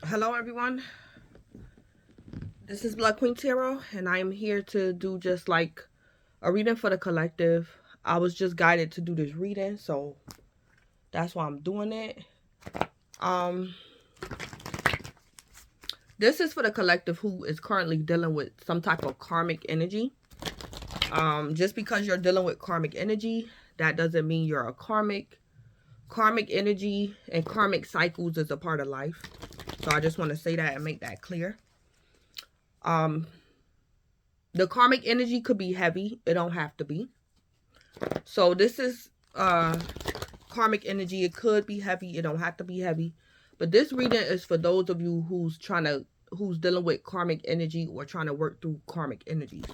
Hello everyone, this is Blood Queen Tarot, and I am here to do just like a reading for the collective. I was just guided to do this reading, so that's why I'm doing it. This is for the collective who is currently dealing with some type of karmic energy. Just because you're dealing with karmic energy, that doesn't mean you're a karmic. Karmic energy and karmic cycles is a part of life. So I just want to say that and make that clear. The karmic energy could be heavy. It don't have to be. So this is karmic energy. It could be heavy. It don't have to be heavy. But this reading is for those of you who's dealing with karmic energy or trying to work through karmic energies.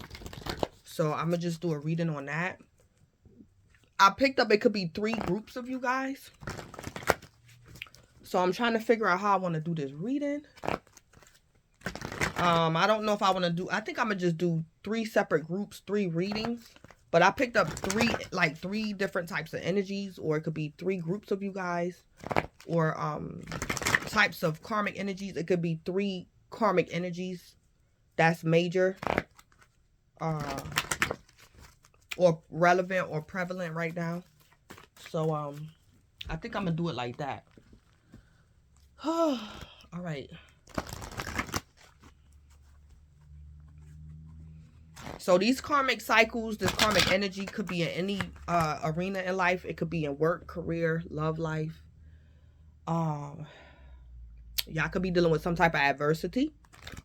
So I'm gonna just do a reading on that. I picked up, it could be 3 groups of you guys. So I'm trying to figure out how I want to do this reading. I don't know if I want to do, I think I'm gonna just do 3 separate groups, 3 readings. But I picked up 3 different types of energies, or it could be 3 groups of you guys, or types of karmic energies. It could be 3 karmic energies that's major, or relevant or prevalent right now. So I think I'm gonna do it like that. All right. So these karmic cycles, this karmic energy could be in any arena in life. It could be in work, career, love life. Y'all could be dealing with some type of adversity.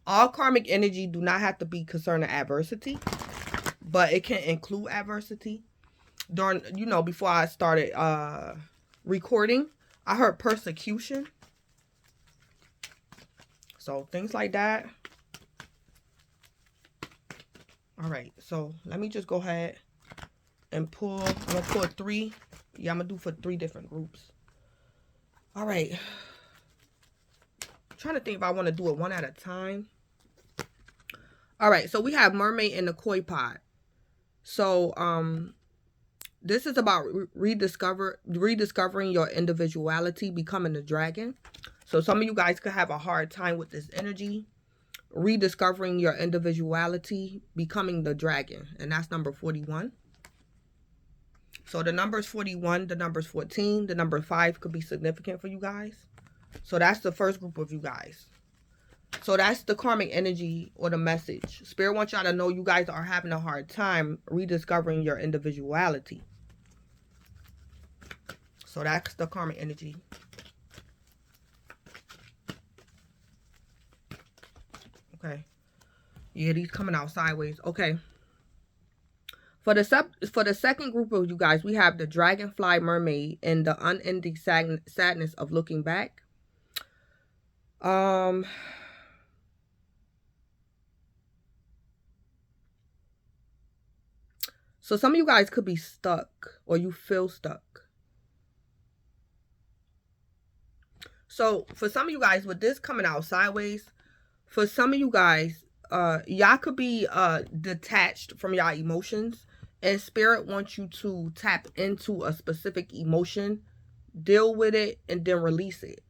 All karmic energy do not have to be concerning adversity, but it can include adversity. During, before I started recording, I heard persecution. So things like that. All right, so let me just go ahead and pull. I'm gonna pull 3. Yeah, I'm gonna do for 3 different groups. All right. I'm trying to think if I want to do it one at a time. All right, so we have Mermaid in the Koi Pot. So this is about rediscovering your individuality, becoming a dragon. So some of you guys could have a hard time with this energy. Rediscovering your individuality, becoming the dragon. And that's number 41. So the number is 41, the number is 14, the number 5 could be significant for you guys. So that's the first group of you guys. So that's the karmic energy or the message. Spirit wants y'all to know you guys are having a hard time rediscovering your individuality. So that's the karmic energy. Okay. Yeah, these coming out sideways. Okay. For the second group of you guys, we have the Dragonfly Mermaid and the unending sadness of looking back. So some of you guys could be stuck, or you feel stuck. So for some of you guys, with this coming out sideways, for some of you guys, y'all could be detached from y'all emotions, and Spirit wants you to tap into a specific emotion, deal with it, and then release it.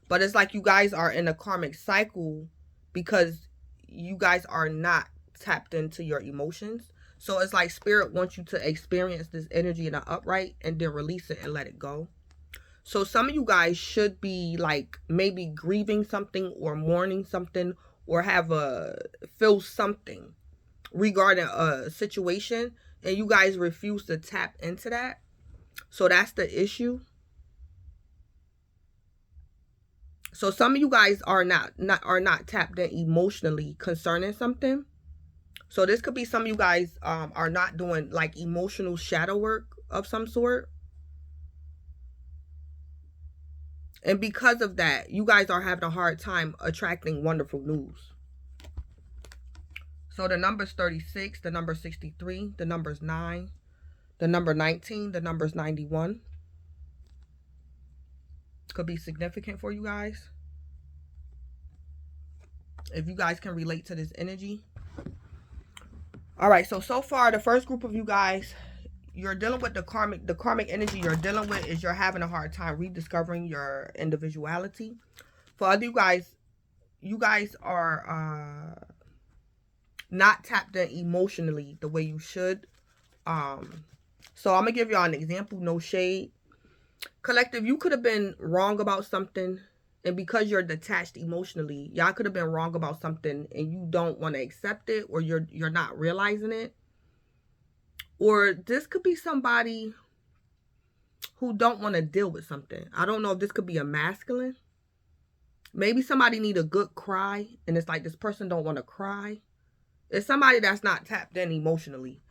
But it's like you guys are in a karmic cycle because you guys are not tapped into your emotions. So it's like Spirit wants you to experience this energy in an upright and then release it and let it go. So some of you guys should be like maybe grieving something or mourning something, or feel something regarding a situation, and you guys refuse to tap into that. So that's the issue. So some of you guys are not tapped in emotionally concerning something. So this could be some of you guys are not doing like emotional shadow work of some sort. And because of that, you guys are having a hard time attracting wonderful news. So the number is 36, the number is 63, the number is 9, the number 19, the number is 91. Could be significant for you guys, if you guys can relate to this energy. All right, so far the first group of you guys, you're dealing with the karmic energy you're dealing with is you're having a hard time rediscovering your individuality. For other you guys, you guys are not tapped in emotionally the way you should. So I'm gonna give y'all an example, no shade. Collective, you could have been wrong about something, and because you're detached emotionally, y'all could have been wrong about something and you don't want to accept it, or you're not realizing it. Or this could be somebody who don't want to deal with something. I don't know if this could be a masculine. Maybe somebody need a good cry, and it's like this person don't want to cry. It's somebody that's not tapped in emotionally.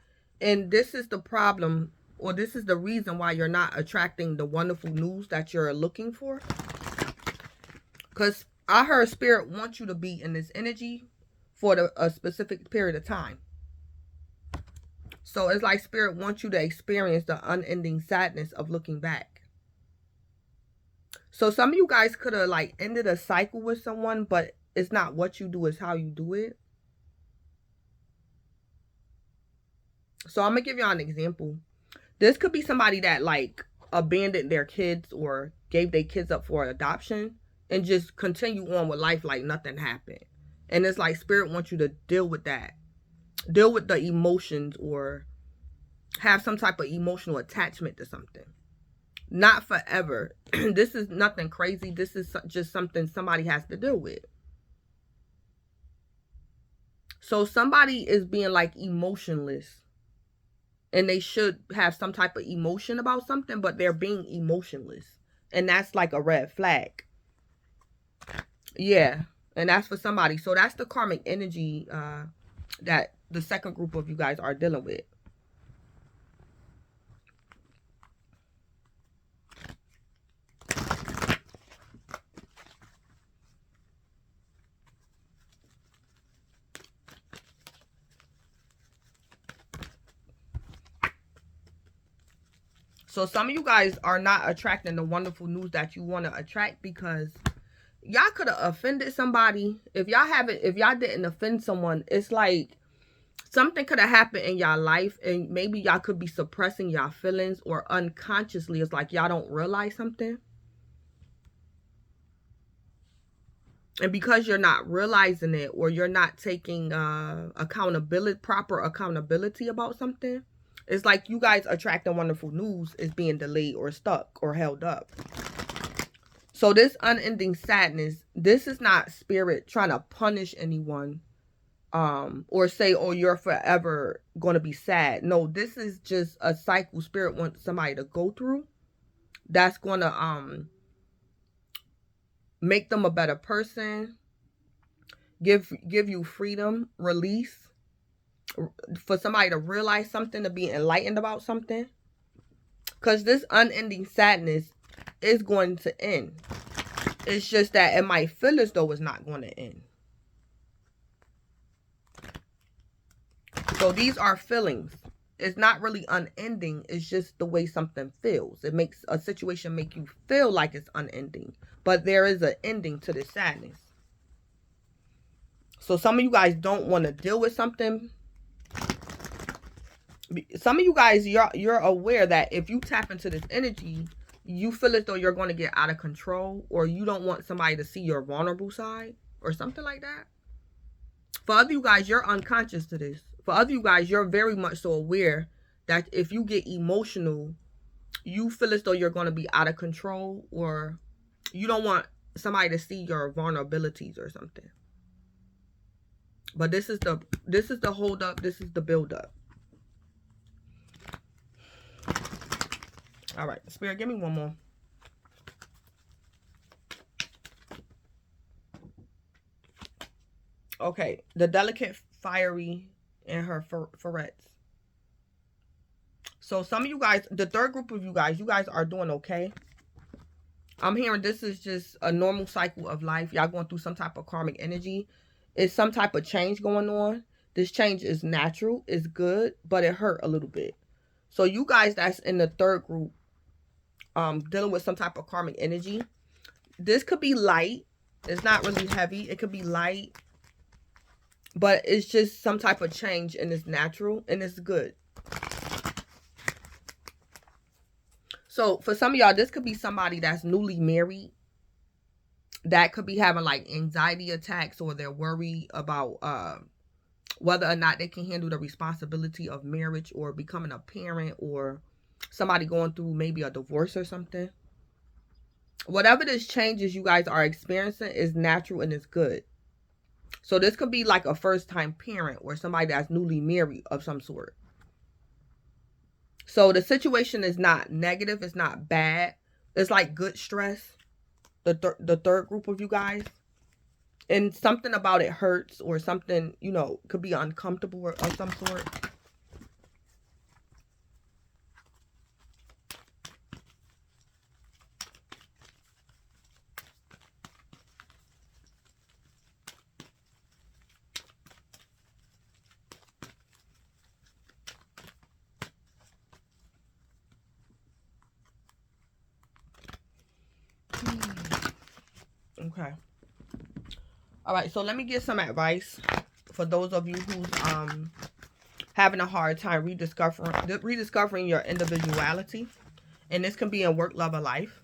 And this is the problem, or this is the reason why you're not attracting the wonderful news that you're looking for. Because I heard Spirit wants you to be in this energy for a specific period of time. So it's like Spirit wants you to experience the unending sadness of looking back. So some of you guys could have like ended a cycle with someone, but it's not what you do, it's how you do it. So I'm going to give y'all an example. This could be somebody that like abandoned their kids or gave their kids up for adoption and just continue on with life like nothing happened. And it's like Spirit wants you to deal with that. Deal with the emotions or have some type of emotional attachment to something. Not forever. This is nothing crazy. This is just something somebody has to deal with. So somebody is being like emotionless. And they should have some type of emotion about something, but they're being emotionless. And that's like a red flag. Yeah. And that's for somebody. So that's the karmic energy that the second group of you guys are dealing with. So some of you guys are not attracting the wonderful news that you want to attract because y'all could have offended somebody. If y'all didn't offend someone, it's like something could have happened in y'all life and maybe y'all could be suppressing y'all feelings, or unconsciously it's like y'all don't realize something. And because you're not realizing it, or you're not taking proper accountability about something, it's like you guys attracting wonderful news is being delayed or stuck or held up. So this unending sadness, this is not Spirit trying to punish anyone or say, oh, you're forever going to be sad. No, this is just a cycle Spirit wants somebody to go through that's going to make them a better person, give you freedom, release, for somebody to realize something, to be enlightened about something. Because this unending sadness is going to end. It's just that it might feel as though it's not going to end. So these are feelings. It's not really unending. It's just the way something feels. It makes a situation make you feel like it's unending. But there is an ending to this sadness. So some of you guys don't want to deal with something. Some of you guys, you're aware that if you tap into this energy, you feel as though you're going to get out of control, or you don't want somebody to see your vulnerable side or something like that. For other you guys, you're unconscious to this. For other you guys, you're very much so aware that if you get emotional, you feel as though you're going to be out of control, or you don't want somebody to see your vulnerabilities or something. But this is the hold up. This is the build up. All right, Spirit, give me one more. Okay, the delicate, fiery, and her ferrets. So some of you guys, the third group of you guys are doing okay. I'm hearing this is just a normal cycle of life. Y'all going through some type of karmic energy. It's some type of change going on. This change is natural, it's good, but it hurt a little bit. So you guys that's in the third group, dealing with some type of karmic energy. This could be light. It's not really heavy. It could be light. But it's just some type of change, and it's natural and it's good. So for some of y'all, this could be somebody that's newly married. that could be having like anxiety attacks, or they're worried about whether or not they can handle the responsibility of marriage or becoming a parent, or somebody going through maybe a divorce or something. Whatever this changes you guys are experiencing is natural and it's good. So this could be like a first-time parent or somebody that's newly married of some sort. So the situation is not negative. It's not bad. It's like good stress. The third group of you guys. And something about it hurts, or something, you know, could be uncomfortable or of some sort. Okay. All right, so let me get some advice for those of you who's having a hard time rediscovering your individuality. And this can be in work, love, or life.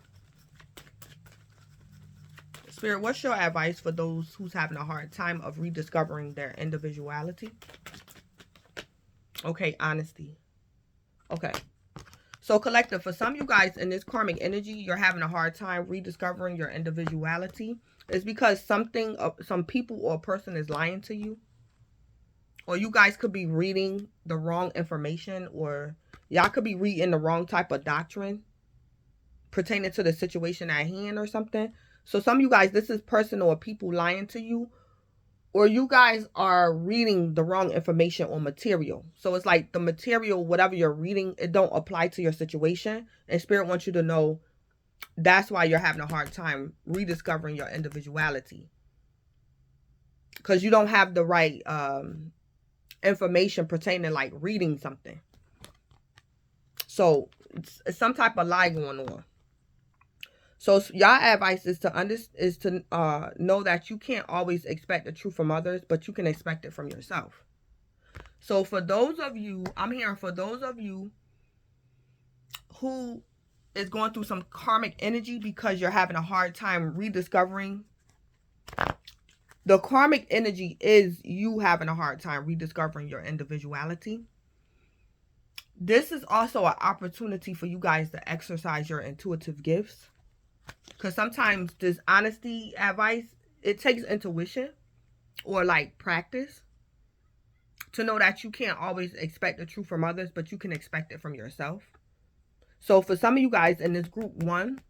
Spirit, what's your advice for those who's having a hard time of rediscovering their individuality? Okay, honesty. Okay. So collective, for some of you guys in this karmic energy, you're having a hard time rediscovering your individuality. It's because something, some people or person is lying to you. Or you guys could be reading the wrong information, or y'all could be reading the wrong type of doctrine pertaining to the situation at hand or something. So some of you guys, this is person or people lying to you, or you guys are reading the wrong information or material. So it's like the material, whatever you're reading, it don't apply to your situation. And Spirit wants you to know that's why you're having a hard time rediscovering your individuality. Because you don't have the right information pertaining like reading something. So it's some type of lie going on. So y'all advice is to know that you can't always expect the truth from others, but you can expect it from yourself. So for those of you, I'm hearing for those of you who is going through some karmic energy because you're having a hard time rediscovering. The karmic energy is you having a hard time rediscovering your individuality. This is also an opportunity for you guys to exercise your intuitive gifts. Because sometimes this honesty advice, it takes intuition or like practice to know that you can't always expect the truth from others, but you can expect it from yourself. So for some of you guys in this group 1,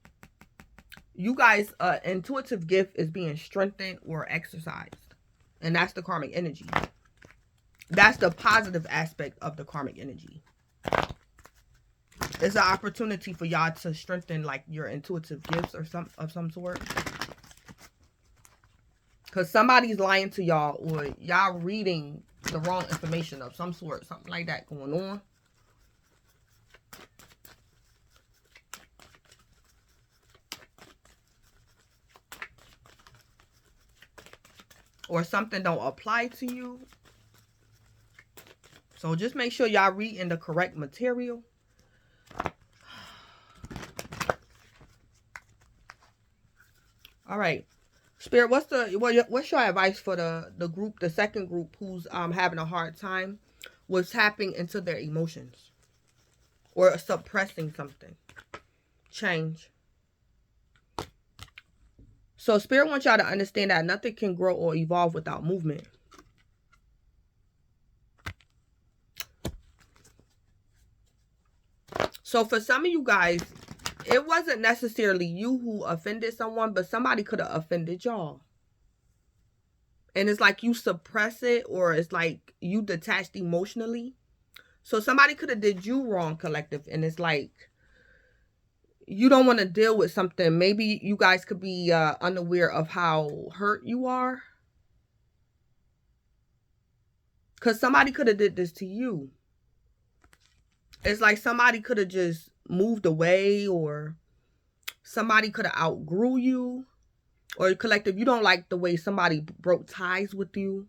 you guys' intuitive gift is being strengthened or exercised. And that's the karmic energy. That's the positive aspect of the karmic energy. It's an opportunity for y'all to strengthen like your intuitive gifts or some sort. Because somebody's lying to y'all, or y'all reading the wrong information of some sort. Something like that going on. Or something don't apply to you. So just make sure y'all reading the correct material. All right, Spirit, what's your advice for the group, the second group, who's having a hard time with tapping into their emotions or suppressing something? Change. So Spirit wants y'all to understand that nothing can grow or evolve without movement. So for some of you guys, it wasn't necessarily you who offended someone, but somebody could have offended y'all. And it's like you suppress it, or it's like you detached emotionally. So somebody could have did you wrong, collective. And it's like you don't want to deal with something. Maybe you guys could be unaware of how hurt you are. Because somebody could have did this to you. It's like somebody could have just moved away, or somebody could have outgrew you, or collective, you don't like the way somebody broke ties with you.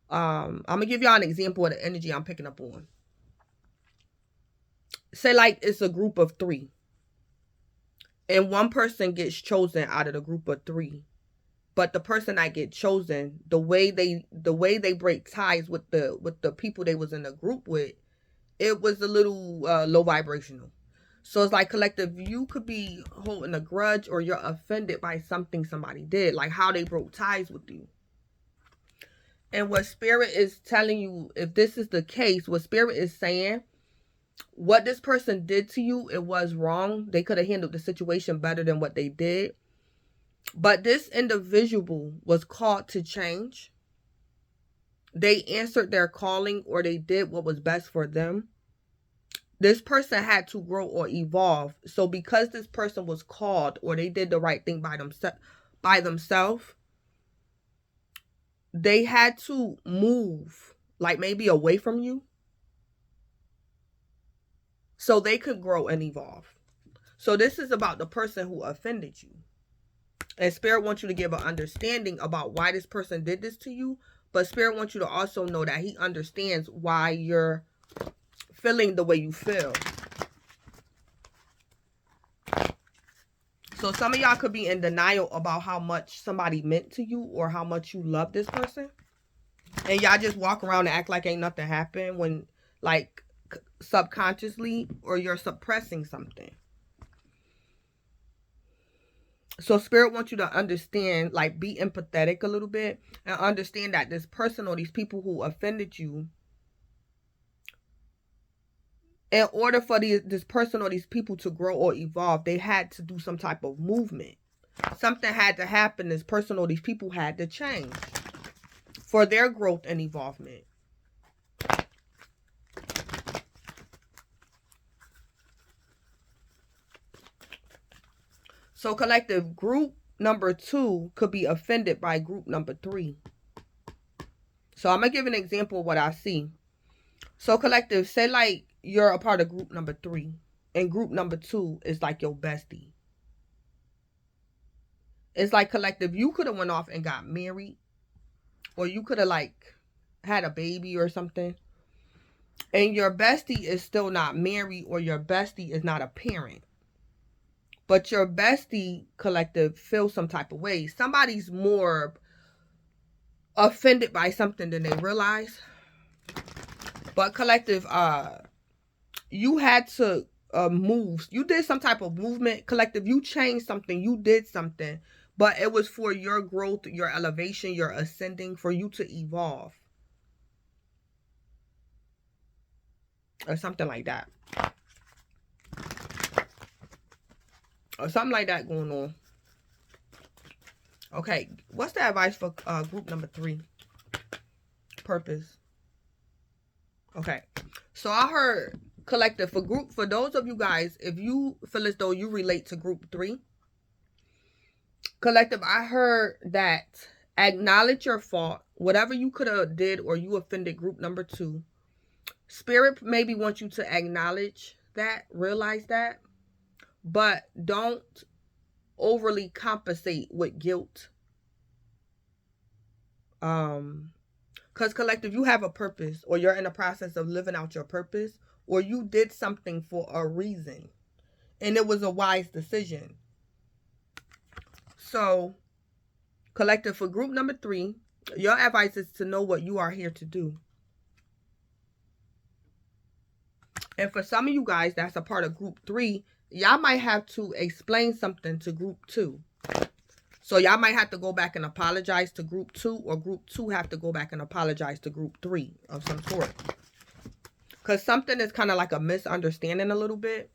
I'm gonna give y'all an example of the energy I'm picking up on. Say like it's a group of 3. and one person gets chosen out of the group of 3. But the person that get chosen, the way they break ties with the people they was in the group with, it was a little low vibrational. So it's like, collective, you could be holding a grudge, or you're offended by something somebody did, like how they broke ties with you. And what Spirit is telling you, if this is the case, what Spirit is saying, what this person did to you, it was wrong. They could have handled the situation better than what they did. But this individual was called to change. They answered their calling, or they did what was best for them. This person had to grow or evolve. So because this person was called, or they did the right thing by themselves, they had to move, like maybe away from you, so they could grow and evolve. So this is about the person who offended you. And Spirit wants you to give an understanding about why this person did this to you. But Spirit wants you to also know that he understands why you're feeling the way you feel. So some of y'all could be in denial about how much somebody meant to you, or how much you love this person. And y'all just walk around and act like ain't nothing happened, when, like, subconsciously, or you're suppressing something. So Spirit wants you to understand, like, be empathetic a little bit, and understand that this person or these people who offended you, in order for this person or these people to grow or evolve, they had to do some type of movement. Something had to happen. This person or these people had to change for their growth and evolvement. So collective, group number 2 could be offended by group number 3. So I'm going to give an example of what I see. So collective, say like you're a part of group number 3, and group number 2 is like your bestie. It's like, collective, you could have went off and got married, or you could have like had a baby or something, and your bestie is still not married, or your bestie is not a parent. But your bestie, collective, feels some type of way. Somebody's more offended by something than they realize. But collective, you had to move. You did some type of movement. Collective, you changed something. You did something. But it was for your growth, your elevation, your ascending, for you to evolve. Or something like that. Or something like that going on. Okay, what's the advice for group number 3? Purpose. Okay, so I heard, collective, for those of you guys, if you feel as though you relate to group 3, collective, I heard that acknowledge your fault, whatever you could have did, or you offended group number 2. Spirit maybe wants you to acknowledge that, realize that, but don't overly compensate with guilt. Because collective, you have a purpose, or you're in the process of living out your purpose, or you did something for a reason, and it was a wise decision. So collective, for group number 3, your advice is to know what you are here to do. And for some of you guys that's a part of group 3, y'all might have to explain something to group 2. So y'all might have to go back and apologize to group 2, or group 2 have to go back and apologize to group 3 of some sort. Because something is kind of like a misunderstanding a little bit.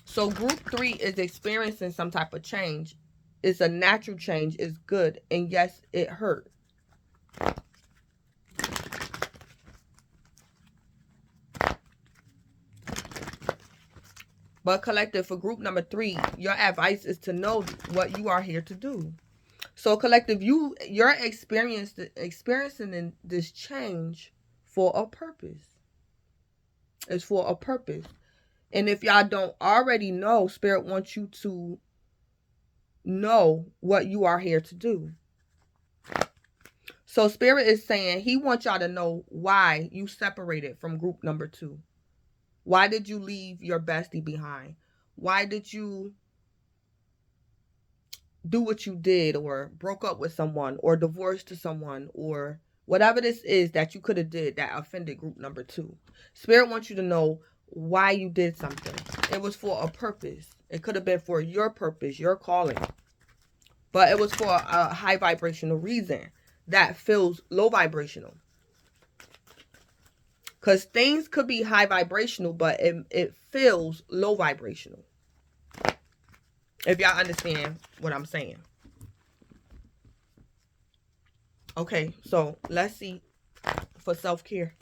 So group 3 is experiencing some type of change. It's a natural change. It's good. And yes, it hurt. But collective, for group number 3, your advice is to know what you are here to do. So collective, you're experiencing this change for a purpose. It's for a purpose. And if y'all don't already know, Spirit wants you to know what you are here to do. So Spirit is saying he wants y'all to know why you separated from group number 2. Why did you leave your bestie behind? Why did you do what you did, or broke up with someone, or divorced to someone, or whatever this is that you could have did that offended group number 2? Spirit wants you to know why you did something. It was for a purpose. It could have been for your purpose, your calling. But it was for a high vibrational reason that feels low vibrational. Because things could be high vibrational, but it feels low vibrational. If y'all understand what I'm saying. Okay, so let's see for self-care.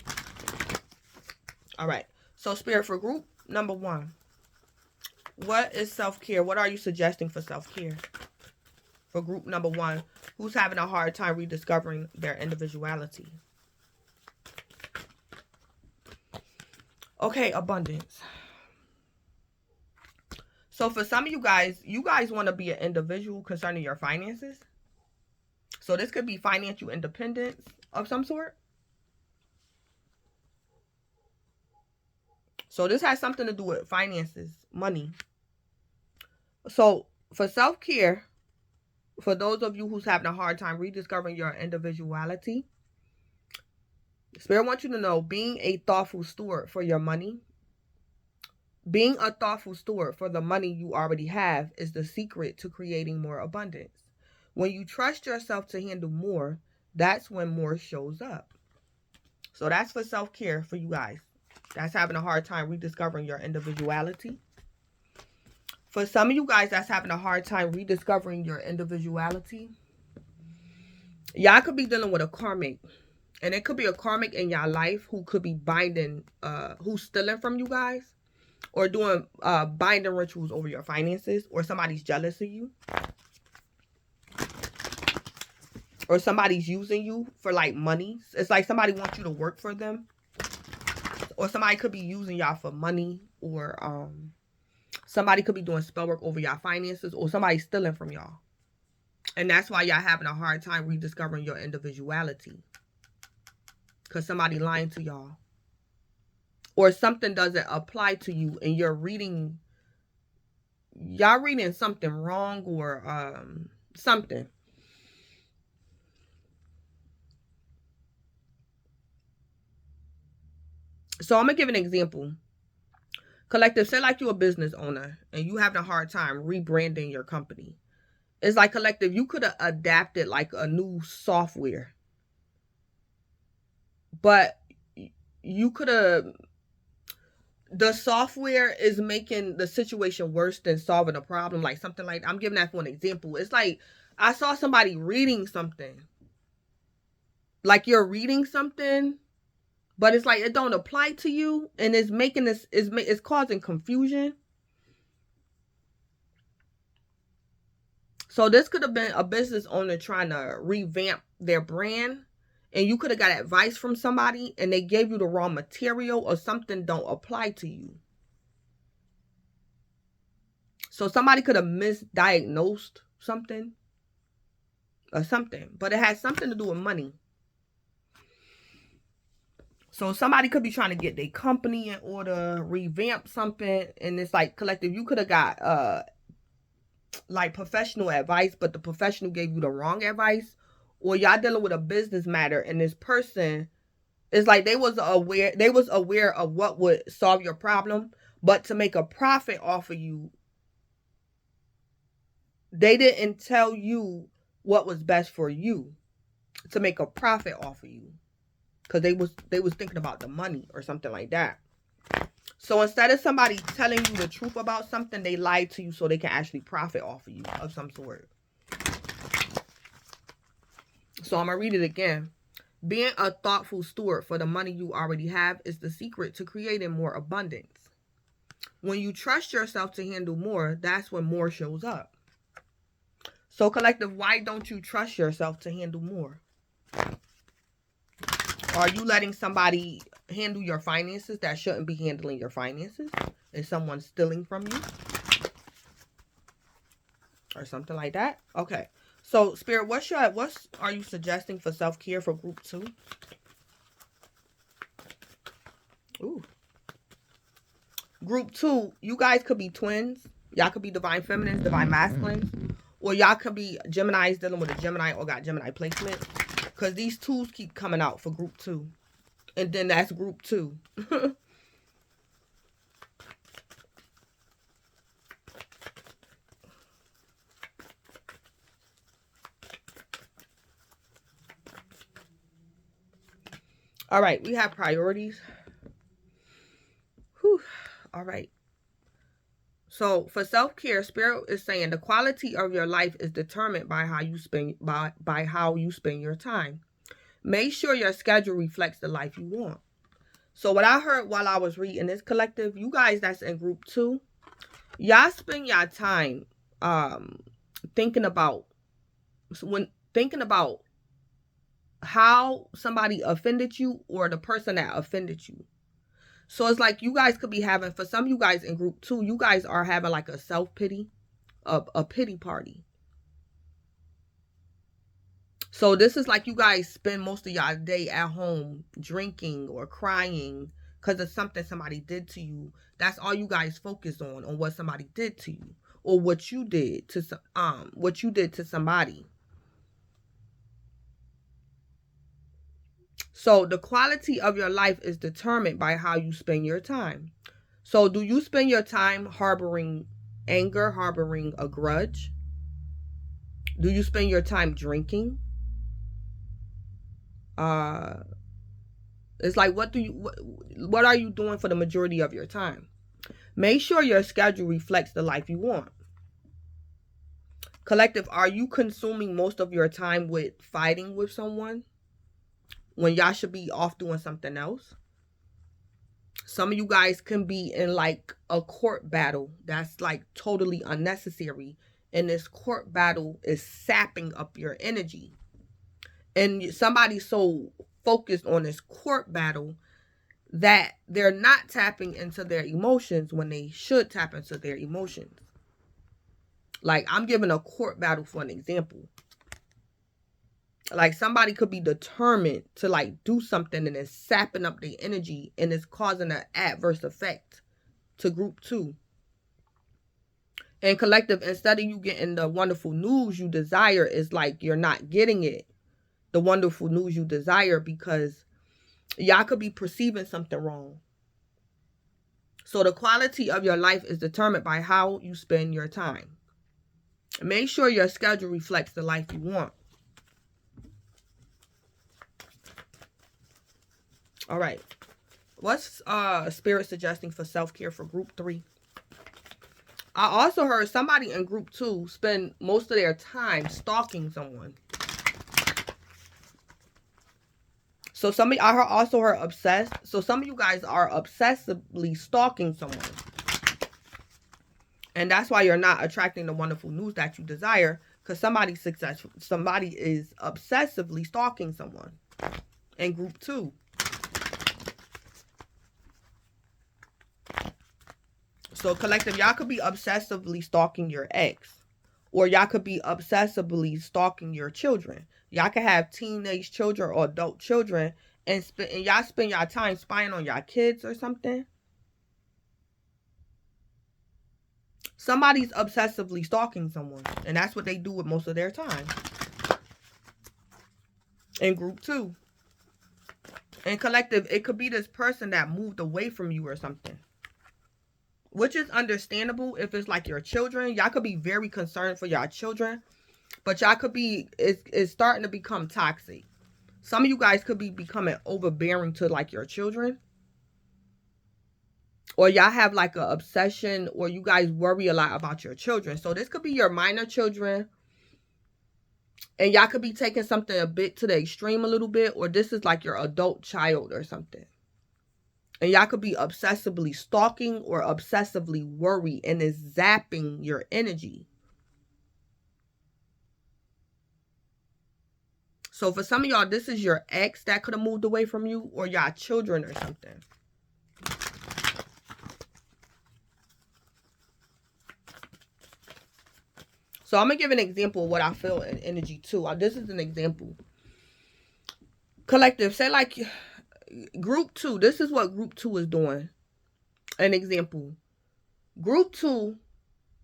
All right. So Spirit, for group number 1, what is self-care? What are you suggesting for self-care? For group number 1, who's having a hard time rediscovering their individuality? Okay, abundance. So for some of you guys want to be an individual concerning your finances. So this could be financial independence of some sort. So this has something to do with finances, money. So for self-care, for those of you who's having a hard time rediscovering your individuality, Spirit wants you to know, being a thoughtful steward for your money, being a thoughtful steward for the money you already have is the secret to creating more abundance. When you trust yourself to handle more, that's when more shows up. So that's for self-care for you guys that's having a hard time rediscovering your individuality. For some of you guys that's having a hard time rediscovering your individuality, y'all could be dealing with a karmic. And it could be a karmic in your life who could be binding, who's stealing from you guys, or doing binding rituals over your finances, or somebody's jealous of you, or somebody's using you for like money. It's like somebody wants you to work for them, or somebody could be using y'all for money, or somebody could be doing spell work over y'all finances, or somebody's stealing from y'all. And that's why y'all having a hard time rediscovering your individuality, because somebody lying to y'all, or something doesn't apply to you, and y'all reading something wrong, or something. So I'm gonna give an example. Collective, say like you're a business owner and you having a hard time rebranding your company. It's like, collective, you could have adapted like a new software, but you could have, the software is making the situation worse than solving a problem, like something like, I'm giving that for an example. It's like, I saw somebody reading something, like you're reading something, but it's like it don't apply to you, and it's making this, it's causing confusion. So this could have been a business owner trying to revamp their brand, and you could have got advice from somebody and they gave you the wrong material, or something don't apply to you. So somebody could have misdiagnosed something or something, but it has something to do with money. So somebody could be trying to get their company in order, revamp something, and it's like, collective, you could have got like professional advice, but the professional gave you the wrong advice, or y'all dealing with a business matter, and this person is like, they was aware of what would solve your problem, but to make a profit off of you, they didn't tell you what was best for you to make a profit off of you, because they was thinking about the money or something like that. So instead of somebody telling you the truth about something, they lied to you so they can actually profit off of you of some sort. So I'm going to read it again. Being a thoughtful steward for the money you already have is the secret to creating more abundance. When you trust yourself to handle more, that's when more shows up. So collective, why don't you trust yourself to handle more? Are you letting somebody handle your finances that shouldn't be handling your finances? Is someone stealing from you? Or something like that? Okay. So, Spirit, what are you suggesting for self-care for group 2? Ooh. Group 2, you guys could be twins. Y'all could be divine feminines, divine masculines. Or y'all could be Geminis dealing with a Gemini or got Gemini placement. Because these twos keep coming out for group 2. And then that's group 2. All right, we have priorities. Whew. All right. So for self-care, Spirit is saying the quality of your life is determined by how you spend by how you spend your time. Make sure your schedule reflects the life you want. So what I heard while I was reading this collective, you guys that's in group 2, y'all spend your time thinking about how somebody offended you or the person that offended you. So it's like you guys could be having, for some of you guys in group 2, you guys are having like a self-pity, a pity party. So this is like you guys spend most of your day at home drinking or crying because of something somebody did to you. That's all you guys focus on what somebody did to you or what you did to somebody. So the quality of your life is determined by how you spend your time. So do you spend your time harboring anger, harboring a grudge? Do you spend your time drinking? It's like, what are you doing for the majority of your time? Make sure your schedule reflects the life you want. Collective, are you consuming most of your time with fighting with someone when y'all should be off doing something else? Some of you guys can be in like a court battle that's like totally unnecessary. And this court battle is sapping up your energy. And somebody's so focused on this court battle that they're not tapping into their emotions when they should tap into their emotions. Like, I'm giving a court battle for an example. Like, somebody could be determined to like do something and it's sapping up their energy and it's causing an adverse effect to group 2. And collective, instead of you getting the wonderful news you desire, is like you're not getting it. The wonderful news you desire because y'all could be perceiving something wrong. So the quality of your life is determined by how you spend your time. Make sure your schedule reflects the life you want. All right. What's Spirit suggesting for self-care for group 3? I also heard somebody in group 2 spend most of their time stalking someone. So I also heard obsessed. So some of you guys are obsessively stalking someone. And that's why you're not attracting the wonderful news that you desire. Because somebody is obsessively stalking someone in group 2. So collective, y'all could be obsessively stalking your ex. Or y'all could be obsessively stalking your children. Y'all could have teenage children or adult children and y'all spend y'all time spying on y'all kids or something. Somebody's obsessively stalking someone. And that's what they do with most of their time. In group 2. In collective, it could be this person that moved away from you or something. Which is understandable if it's like your children. Y'all could be very concerned for y'all children. But y'all could be, it's starting to become toxic. Some of you guys could be becoming overbearing to like your children. Or y'all have like an obsession, or you guys worry a lot about your children. So this could be your minor children. And y'all could be taking something a bit to the extreme a little bit. Or this is like your adult child or something. And y'all could be obsessively stalking or obsessively worried, and it's zapping your energy. So for some of y'all, this is your ex that could have moved away from you, or y'all children or something. So I'm going to give an example of what I feel in energy too. This is an example. Collective, say like group 2. This is what group 2 is doing. An example. Group 2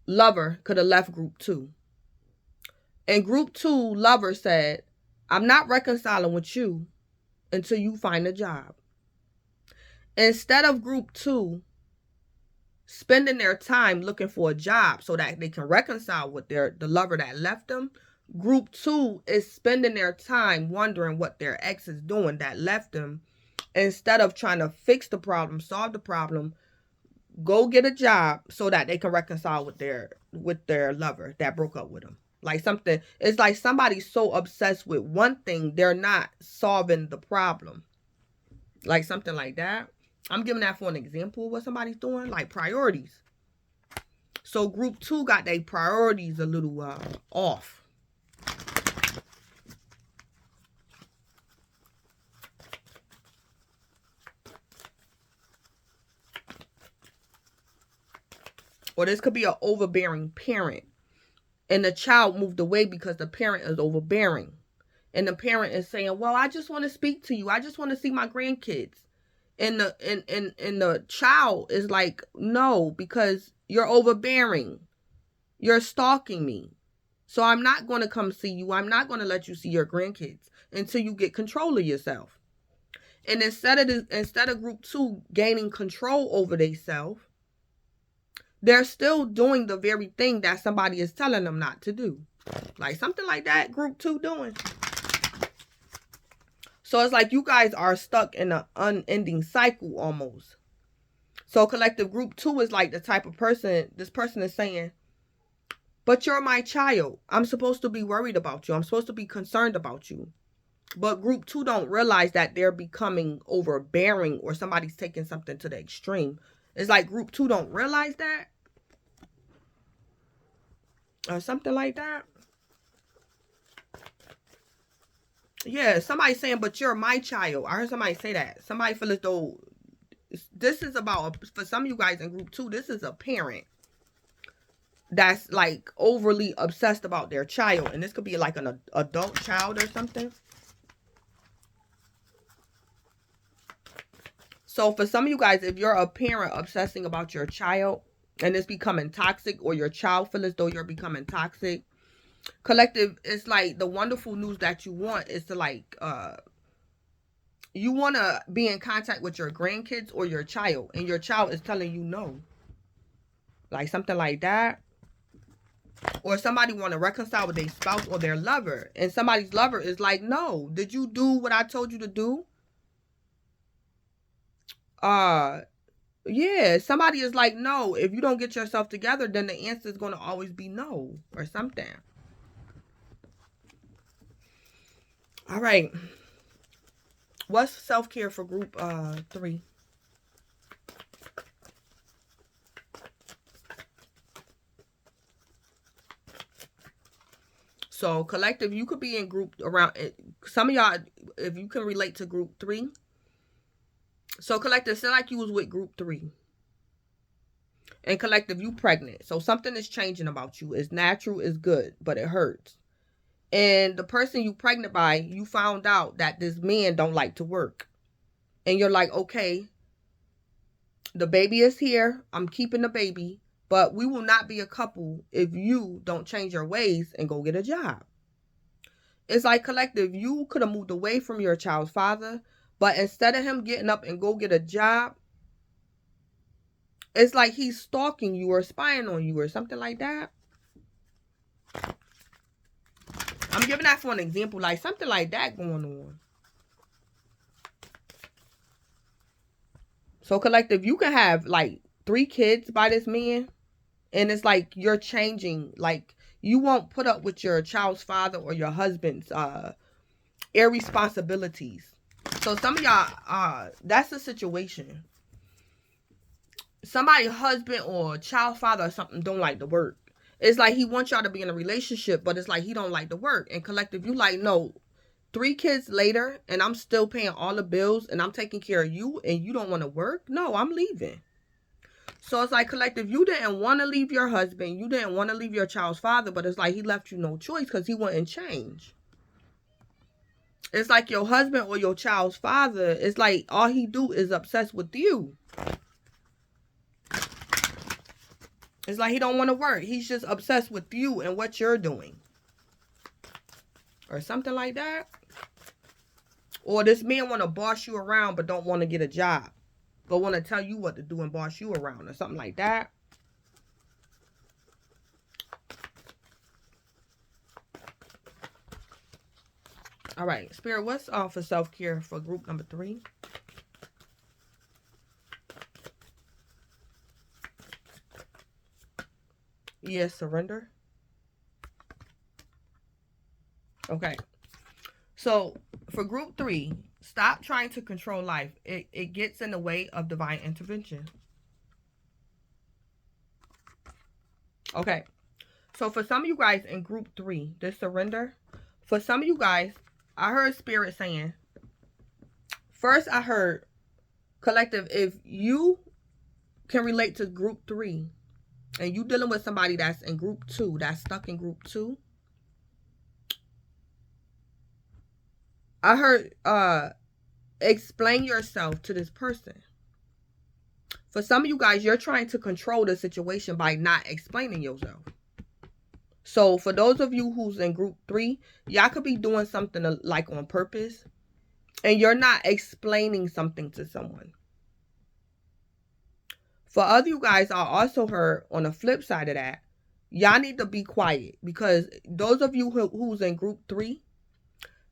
lover could have left group 2. And group 2 lover said, I'm not reconciling with you until you find a job. Instead of group 2 spending their time looking for a job so that they can reconcile with the lover that left them, group 2 is spending their time wondering what their ex is doing that left them. Instead of trying to fix the problem, solve the problem, go get a job so that they can reconcile with their lover that broke up with them. Like something, it's like somebody's so obsessed with one thing, they're not solving the problem. Like something like that. I'm giving that for an example of what somebody's doing, like priorities. So group 2 got their priorities a little off. Or this could be an overbearing parent. And the child moved away because the parent is overbearing. And the parent is saying, well, I just want to speak to you. I just want to see my grandkids. And the child is like, no, because you're overbearing. You're stalking me. So I'm not going to come see you. I'm not going to let you see your grandkids until you get control of yourself. And instead of group 2 gaining control over themselves, they're still doing the very thing that somebody is telling them not to do. Like something like that group 2 doing. So it's like you guys are stuck in an unending cycle almost. So collective group 2 is like the type of person, this person is saying, but you're my child. I'm supposed to be worried about you. I'm supposed to be concerned about you. But group 2 don't realize that they're becoming overbearing or somebody's taking something to the extreme. It's like group 2 don't realize that. Or something like that. Yeah, somebody saying, but you're my child. I heard somebody say that. Somebody feel as though this is about, for some of you guys in group 2, this is a parent that's like overly obsessed about their child. And this could be like an adult child or something. So for some of you guys, if you're a parent obsessing about your child and it's becoming toxic, or your child feel as though you're becoming toxic, collective, it's like the wonderful news that you want is to like, you want to be in contact with your grandkids or your child, and your child is telling you no. Like something like that. Or somebody want to reconcile with their spouse or their lover, and somebody's lover is like, no, did you do what I told you to do? Yeah, somebody is like, no, if you don't get yourself together, then the answer is going to always be no, or something. All right. What's self-care for group 3? So collective, you could be in group around, some of y'all, if you can relate to group 3. So collective, say like you was with group 3. And collective, you pregnant. So something is changing about you. It's natural, it's good, but it hurts. And the person you pregnant by, you found out that this man don't like to work. And you're like, okay, the baby is here. I'm keeping the baby. But we will not be a couple if you don't change your ways and go get a job. It's like collective, you could have moved away from your child's father. But instead of him getting up and go get a job, it's like he's stalking you or spying on you or something like that. I'm giving that for an example, like something like that going on. So collective, you can have like 3 kids by this man. And it's like you're changing. Like you won't put up with your child's father or your husband's irresponsibilities. So some of y'all, that's the situation. Somebody's husband or child father or something don't like to work. It's like he wants y'all to be in a relationship, but it's like he don't like to work. And collective, you like, no, 3 kids later, and I'm still paying all the bills, and I'm taking care of you, and you don't want to work? No, I'm leaving. So it's like, collective, you didn't want to leave your husband. You didn't want to leave your child's father, but it's like he left you no choice because he wouldn't change. It's like your husband or your child's father, it's like all he do is obsessed with you. It's like he don't want to work. He's just obsessed with you and what you're doing. Or something like that. Or this man want to boss you around but don't want to get a job. But want to tell you what to do and boss you around or something like that. All right, Spirit, what's for self-care for group number 3? Yes, surrender. Okay. So, for group 3, stop trying to control life. It gets in the way of divine intervention. Okay. So, for some of you guys in group 3, this surrender, for some of you guys, I heard Spirit saying, first I heard, collective, if you can relate to group 3 and you dealing with somebody that's in group 2, that's stuck in group 2, I heard explain yourself to this person. For some of you guys, you're trying to control the situation by not explaining yourself. So for those of you who's in group 3, y'all could be doing something like on purpose and you're not explaining something to someone. For other you guys, I also heard on the flip side of that, y'all need to be quiet, because those of you who's in group 3,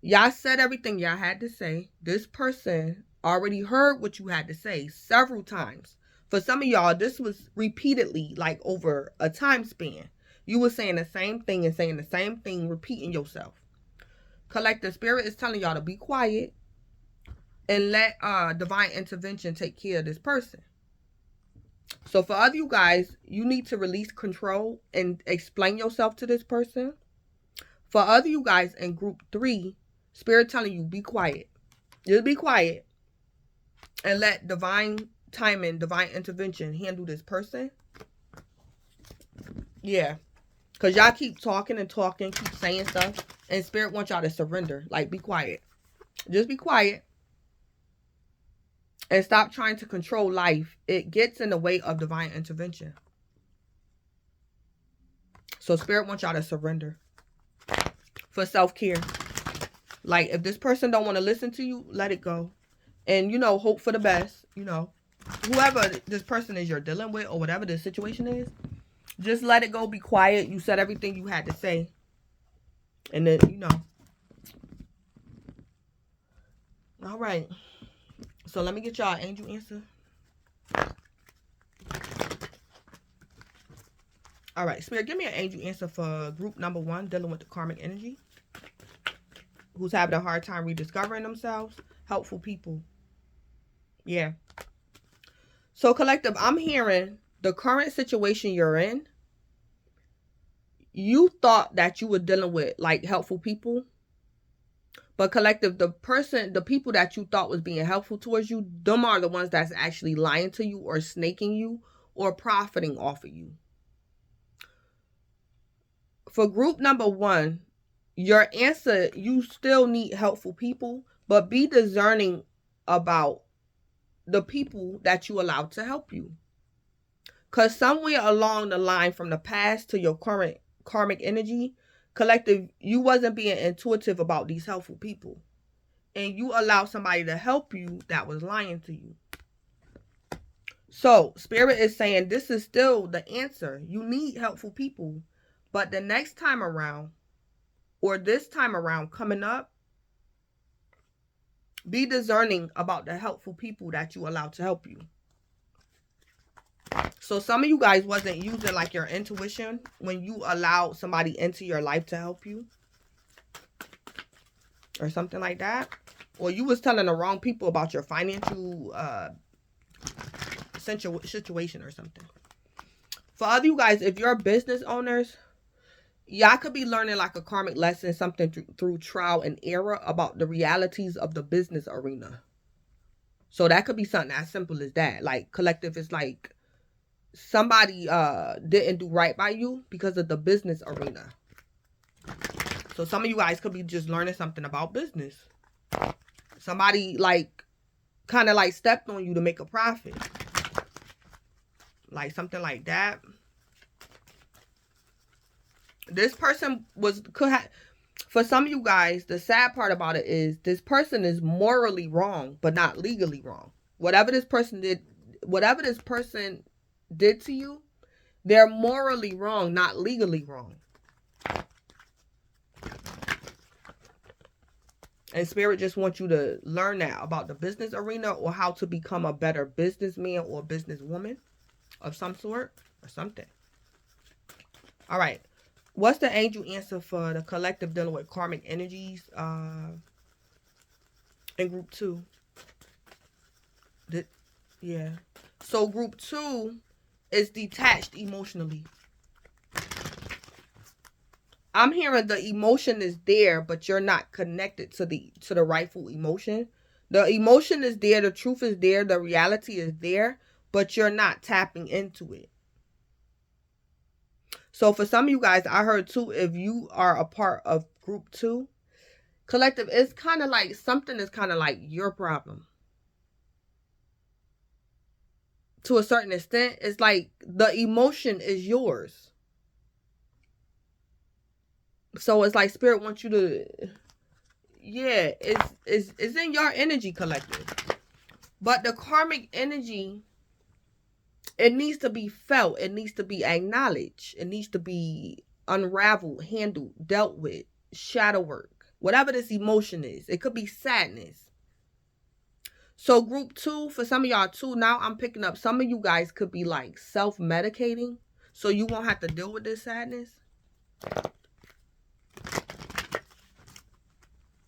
y'all said everything y'all had to say. This person already heard what you had to say several times. For some of y'all, this was repeatedly, like over a time span. You were saying the same thing and saying the same thing, repeating yourself. Collective, Spirit is telling y'all to be quiet and let divine intervention take care of this person. So for other you guys, you need to release control and explain yourself to this person. For other you guys in group 3, Spirit telling you, be quiet. Just be quiet and let divine timing, divine intervention handle this person. Yeah. Because y'all keep talking and talking, keep saying stuff. And Spirit wants y'all to surrender. Like, be quiet. Just be quiet. And stop trying to control life. It gets in the way of divine intervention. So Spirit wants y'all to surrender. For self-care. Like, if this person don't want to listen to you, let it go. And, hope for the best. Whoever this person is you're dealing with or whatever the situation is, just let it go. Be quiet. You said everything you had to say. And then, All right. So let me get y'all an angel answer. All right. Spirit, give me an angel answer for group number 1, dealing with the karmic energy. Who's having a hard time rediscovering themselves. Helpful people. Yeah. So collective, I'm hearing the current situation you're in. You thought that you were dealing with like helpful people. But collective, the people that you thought was being helpful towards you, them are the ones that's actually lying to you or snaking you or profiting off of you. For group number 1, your answer, you still need helpful people, but be discerning about the people that you allow to help you. Because somewhere along the line from the past to your current karmic energy, collective, you wasn't being intuitive about these helpful people. And you allowed somebody to help you that was lying to you. So, Spirit is saying this is still the answer. You need helpful people. But the next time around, or this time around coming up, be discerning about the helpful people that you allow to help you. So some of you guys wasn't using like your intuition when you allowed somebody into your life to help you. Or something like that. Or you was telling the wrong people about your financial situation or something. For other you guys, if you're business owners, y'all could be learning like a karmic lesson, something through trial and error about the realities of the business arena. So that could be something as simple as that. Like collective is like somebody didn't do right by you because of the business arena. So some of you guys could be just learning something about business. Somebody like kind of like stepped on you to make a profit. Like something like that. This person could have, for some of you guys, the sad part about it is this person is morally wrong, but not legally wrong. Whatever this person did to you, they're morally wrong, not legally wrong. And Spirit just wants you to learn that about the business arena, or how to become a better businessman or businesswoman of some sort or something. All right. What's the angel answer for the collective dealing with karmic energies in group 2? Yeah. So group 2 is detached emotionally. I'm hearing the emotion is there, but you're not connected to the rightful emotion. The emotion is there, the truth is there, the reality is there, but you're not tapping into it. So for some of you guys, I heard too, if you are a part of group 2, collective, it's kind of like something is kind of like your problem. To a certain extent, it's like the emotion is yours. So it's like Spirit wants you to, yeah, it's in your energy, collective. But the karmic energy, it needs to be felt. It needs to be acknowledged. It needs to be unraveled, handled, dealt with, shadow work. Whatever this emotion is. It could be sadness. So group 2, for some of y'all too, now I'm picking up, some of you guys could be like self-medicating. So you won't have to deal with this sadness.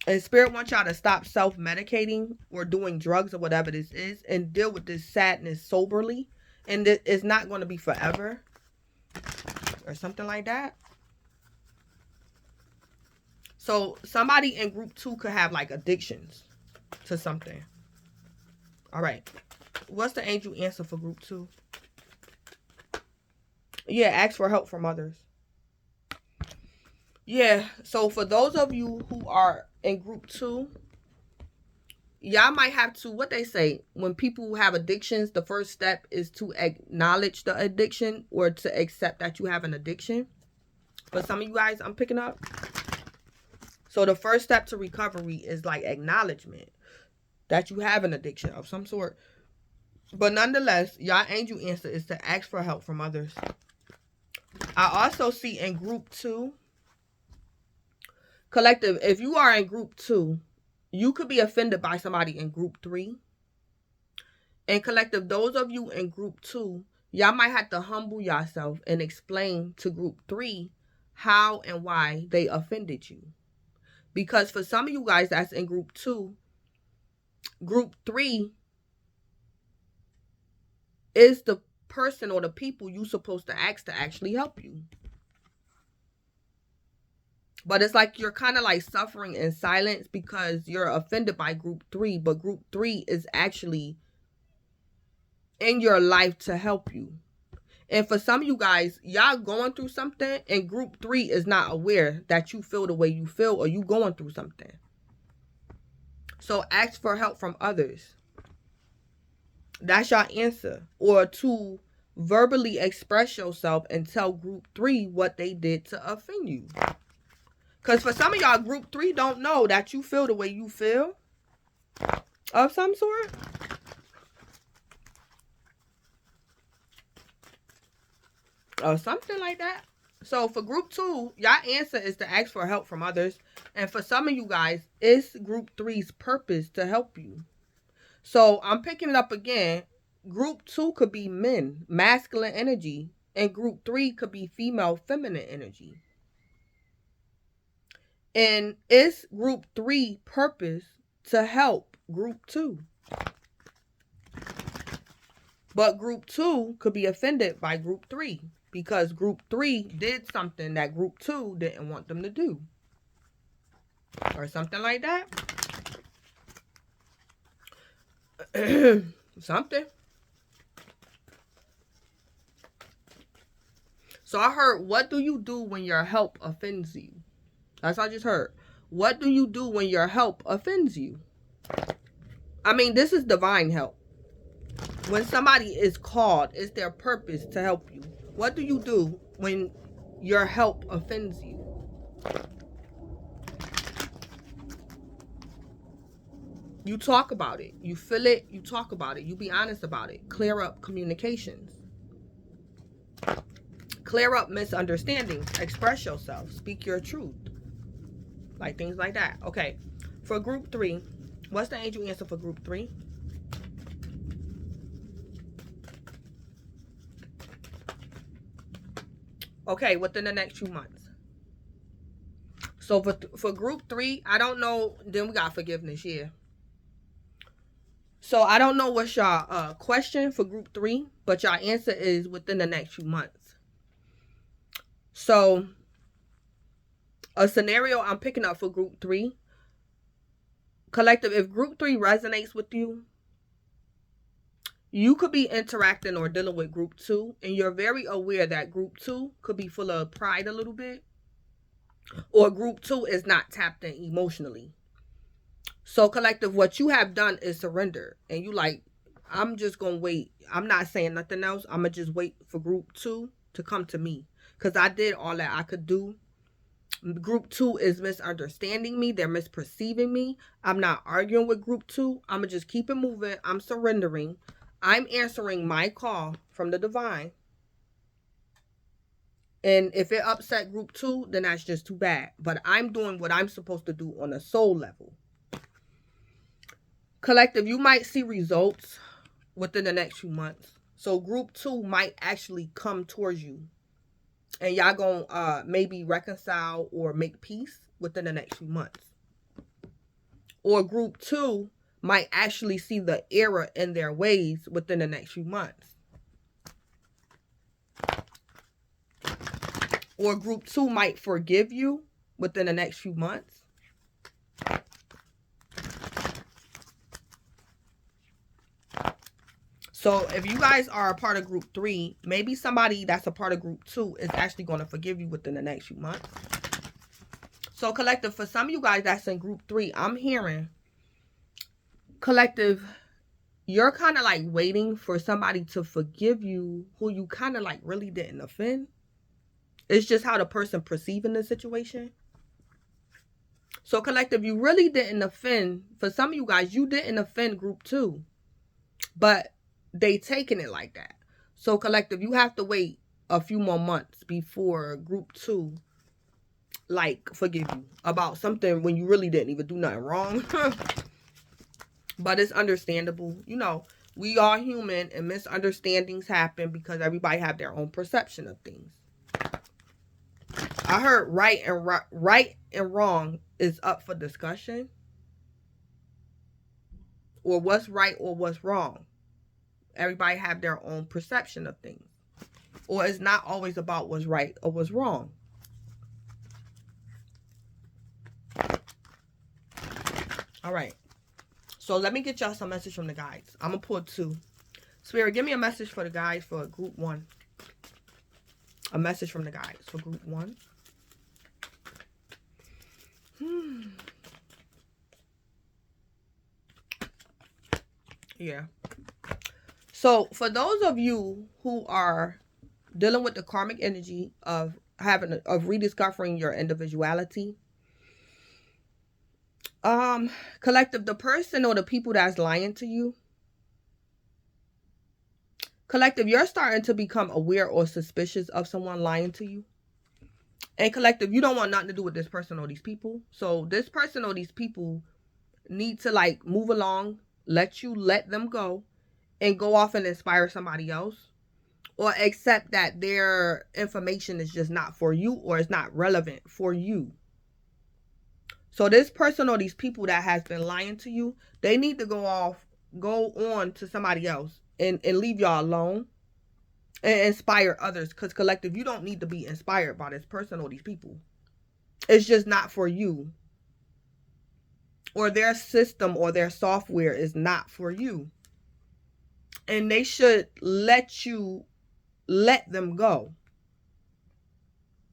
And Spirit wants y'all to stop self-medicating or doing drugs or whatever this is, and deal with this sadness soberly. And it's not going to be forever or something like that. So somebody in group 2 could have like addictions to something. All right. What's the angel answer for group 2? Yeah, ask for help from others. Yeah, so for those of you who are in group 2, y'all might have to, what they say, when people have addictions, the first step is to acknowledge the addiction or to accept that you have an addiction. For some of you guys, I'm picking up. So the first step to recovery is like acknowledgement that you have an addiction of some sort. But nonetheless, y'all angel answer is to ask for help from others. I also see in group 2, collective, if you are in group 2, you could be offended by somebody in group 3. And collective, those of you in group 2, y'all might have to humble yourself and explain to group 3 how and why they offended you. Because for some of you guys that's in group 2, group 3 is the person or the people you're supposed to ask to actually help you. But it's like you're kind of like suffering in silence because you're offended by group 3. But group 3 is actually in your life to help you. And for some of you guys, y'all going through something and group 3 is not aware that you feel the way you feel or you going through something. So ask for help from others. That's your answer. Or to verbally express yourself and tell group 3 what they did to offend you. Because for some of y'all, group 3 don't know that you feel the way you feel of some sort. Or something like that. So for group 2, y'all answer is to ask for help from others. And for some of you guys, it's group 3's purpose to help you. So I'm picking it up again. Group 2 could be men, masculine energy. And group 3 could be female, feminine energy. And it's group 3 purpose to help group 2. But group 2 could be offended by group 3 because group 3 did something that group 2 didn't want them to do. Or something like that. Something. So I heard, what do you do when your help offends you? That's what I just heard. What do you do when your help offends you? I mean, this is divine help. When somebody is called, it's their purpose to help you. What do you do when your help offends you? You talk about it. You feel it. You talk about it. You be honest about it. Clear up communications. Clear up misunderstandings. Express yourself. Speak your truth. Like things like that. Okay. For group 3, what's the angel answer for group 3? Okay, within the next 2 months. So for group 3, I don't know. Then we got forgiveness, yeah. So I don't know what's y'all question for group 3, but y'all answer is within the next few months. So a scenario I'm picking up for group 3, collective, if group 3 resonates with you, you could be interacting or dealing with group 2, and you're very aware that group 2 could be full of pride a little bit, or group 2 is not tapped in emotionally. So collective, what you have done is surrender, and you like, I'm just gonna wait. I'm not saying nothing else. I'm gonna just wait for group 2 to come to me, because I did all that I could do. Group 2 is misunderstanding me. They're misperceiving me. I'm not arguing with group 2. I'm gonna just keep it moving. I'm surrendering. I'm answering my call from the divine. And if it upset group 2, then that's just too bad. But I'm doing what I'm supposed to do on a soul level. Collective, you might see results within the next few months. So group 2 might actually come towards you. And y'all gonna maybe reconcile or make peace within the next few months. Or group 2 might actually see the error in their ways within the next few months. Or group 2 might forgive you within the next few months. So if you guys are a part of group 3, maybe somebody that's a part of group 2 is actually going to forgive you within the next few months. So collective, for some of you guys that's in group 3, I'm hearing, collective, you're kind of like waiting for somebody to forgive you who you kind of like really didn't offend. It's just how the person perceiving the situation. So collective, you really didn't offend. For some of you guys, you didn't offend group 2. But they taking it like that. So collective, you have to wait a few more months before group 2 like forgive you about something when you really didn't even do nothing wrong. But it's understandable. You know, we are human and misunderstandings happen because everybody have their own perception of things. I heard right and wrong is up for discussion. Or what's right or what's wrong. Everybody have their own perception of things. Or it's not always about what's right or what's wrong. All right. So let me get y'all some message from the guides. I'm going to pull 2. Spirit, give me a message for the guides for group 1. A message from the guides for group 1. Yeah. So for those of you who are dealing with the karmic energy of rediscovering your individuality, collective, the person or the people that's lying to you, collective, you're starting to become aware or suspicious of someone lying to you. And collective, you don't want nothing to do with this person or these people. So this person or these people need to like move along, let them go, and go off and inspire somebody else, or accept that their information is just not for you or it's not relevant for you. So this person or these people that has been lying to you, they need to go on to somebody else and leave y'all alone and inspire others. Because collective, you don't need to be inspired by this person or these people. It's just not for you. Or their system or their software is not for you. And they should let them go.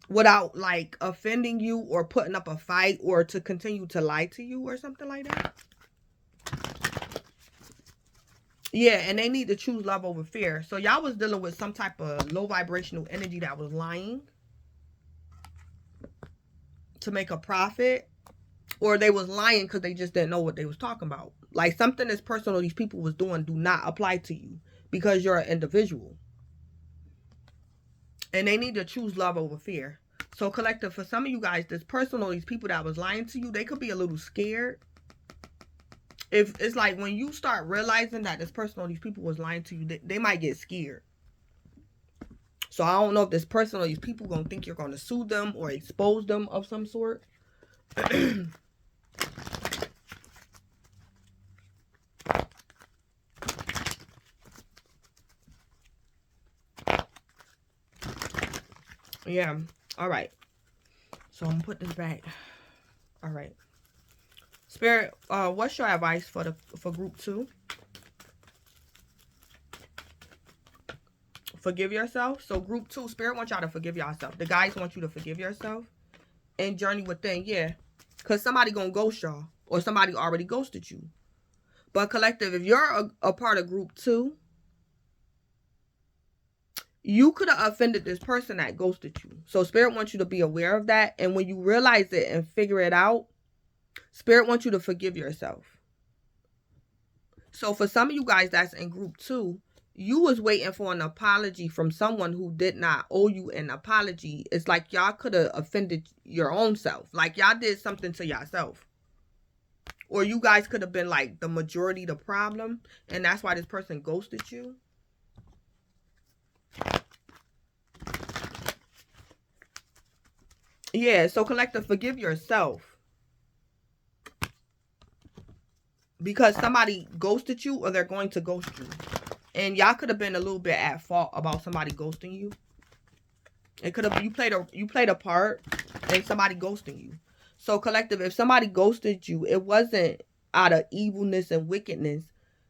without like offending you or putting up a fight or to continue to lie to you or something like that. Yeah, and they need to choose love over fear. So y'all was dealing with some type of low vibrational energy that was lying to make a profit, or they was lying because they just didn't know what they was talking about. Like something that's personal these people was doing do not apply to you because you're an individual. And they need to choose love over fear. So collective, for some of you guys, this personal, these people that was lying to you, they could be a little scared. If it's like when you start realizing that this person or these people was lying to you, they might get scared. So I don't know if this person or these people gonna think you're gonna sue them or expose them of some sort. Yeah. All right. So I'm gonna put this back. All right. Spirit, what's your advice for group 2? Forgive yourself. So group 2, Spirit wants y'all to forgive yourself. The guys want you to forgive yourself and journey within. Yeah, because somebody gonna ghost y'all or somebody already ghosted you. But collective, if you're a part of group 2, you could have offended this person that ghosted you. So Spirit wants you to be aware of that. And when you realize it and figure it out, Spirit wants you to forgive yourself. So for some of you guys that's in group 2, you was waiting for an apology from someone who did not owe you an apology. It's like y'all could have offended your own self. Like y'all did something to yourself. Or you guys could have been like the majority the problem. And that's why this person ghosted you. Yeah, so collective, forgive yourself. Because somebody ghosted you or they're going to ghost you. And y'all could have been a little bit at fault about somebody ghosting you. It could have, you played a part in somebody ghosting you. So collective, if somebody ghosted you, it wasn't out of evilness and wickedness.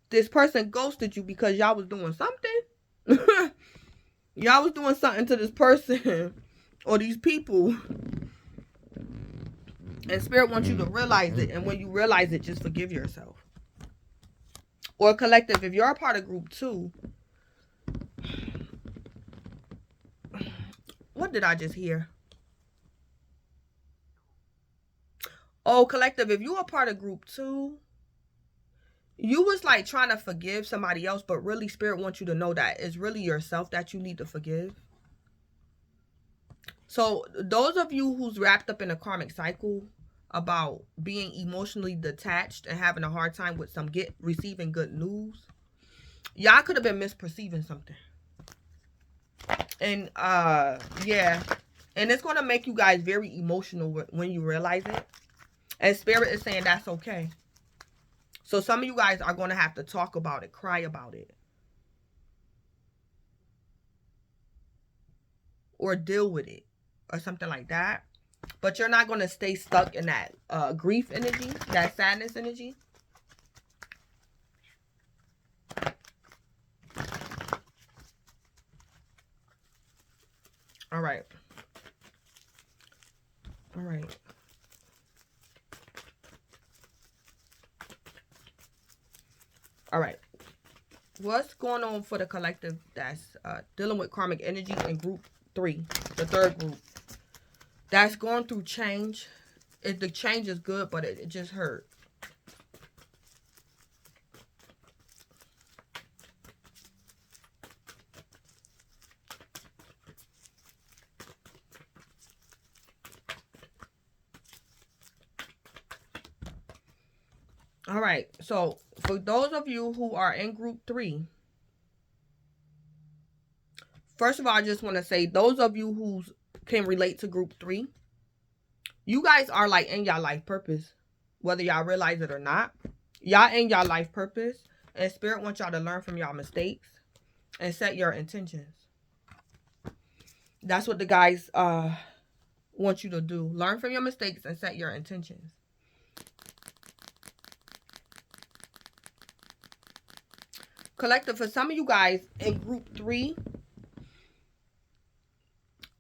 This person ghosted you because y'all was doing something. Y'all was doing something to this person or these people. And Spirit wants you to realize it. And when you realize it, just forgive yourself. Or collective, if you're a part of group 2, what did I just hear? Oh, collective, if you're a part of group 2, you was like trying to forgive somebody else, but really Spirit wants you to know that it's really yourself that you need to forgive. So those of you who's wrapped up in a karmic cycle about being emotionally detached and having a hard time with receiving good news, y'all could have been misperceiving something. And yeah, and it's going to make you guys very emotional when you realize it. And Spirit is saying that's okay. So some of you guys are going to have to talk about it, cry about it, or deal with it or something like that. But you're not going to stay stuck in that grief energy, that sadness energy. All right. All right. All right. What's going on for the collective that's dealing with karmic energy in group 3, the third group? That's going through change. The change is good, but it just hurt. All right. So for those of you who are in group 3, first of all, I just want to say those of you who can relate to group 3, you guys are like in your life purpose, whether y'all realize it or not. Y'all in your life purpose, and Spirit wants y'all to learn from y'all mistakes and set your intentions. That's what the guys want you to do. Learn from your mistakes and set your intentions. Collective, for some of you guys in group 3,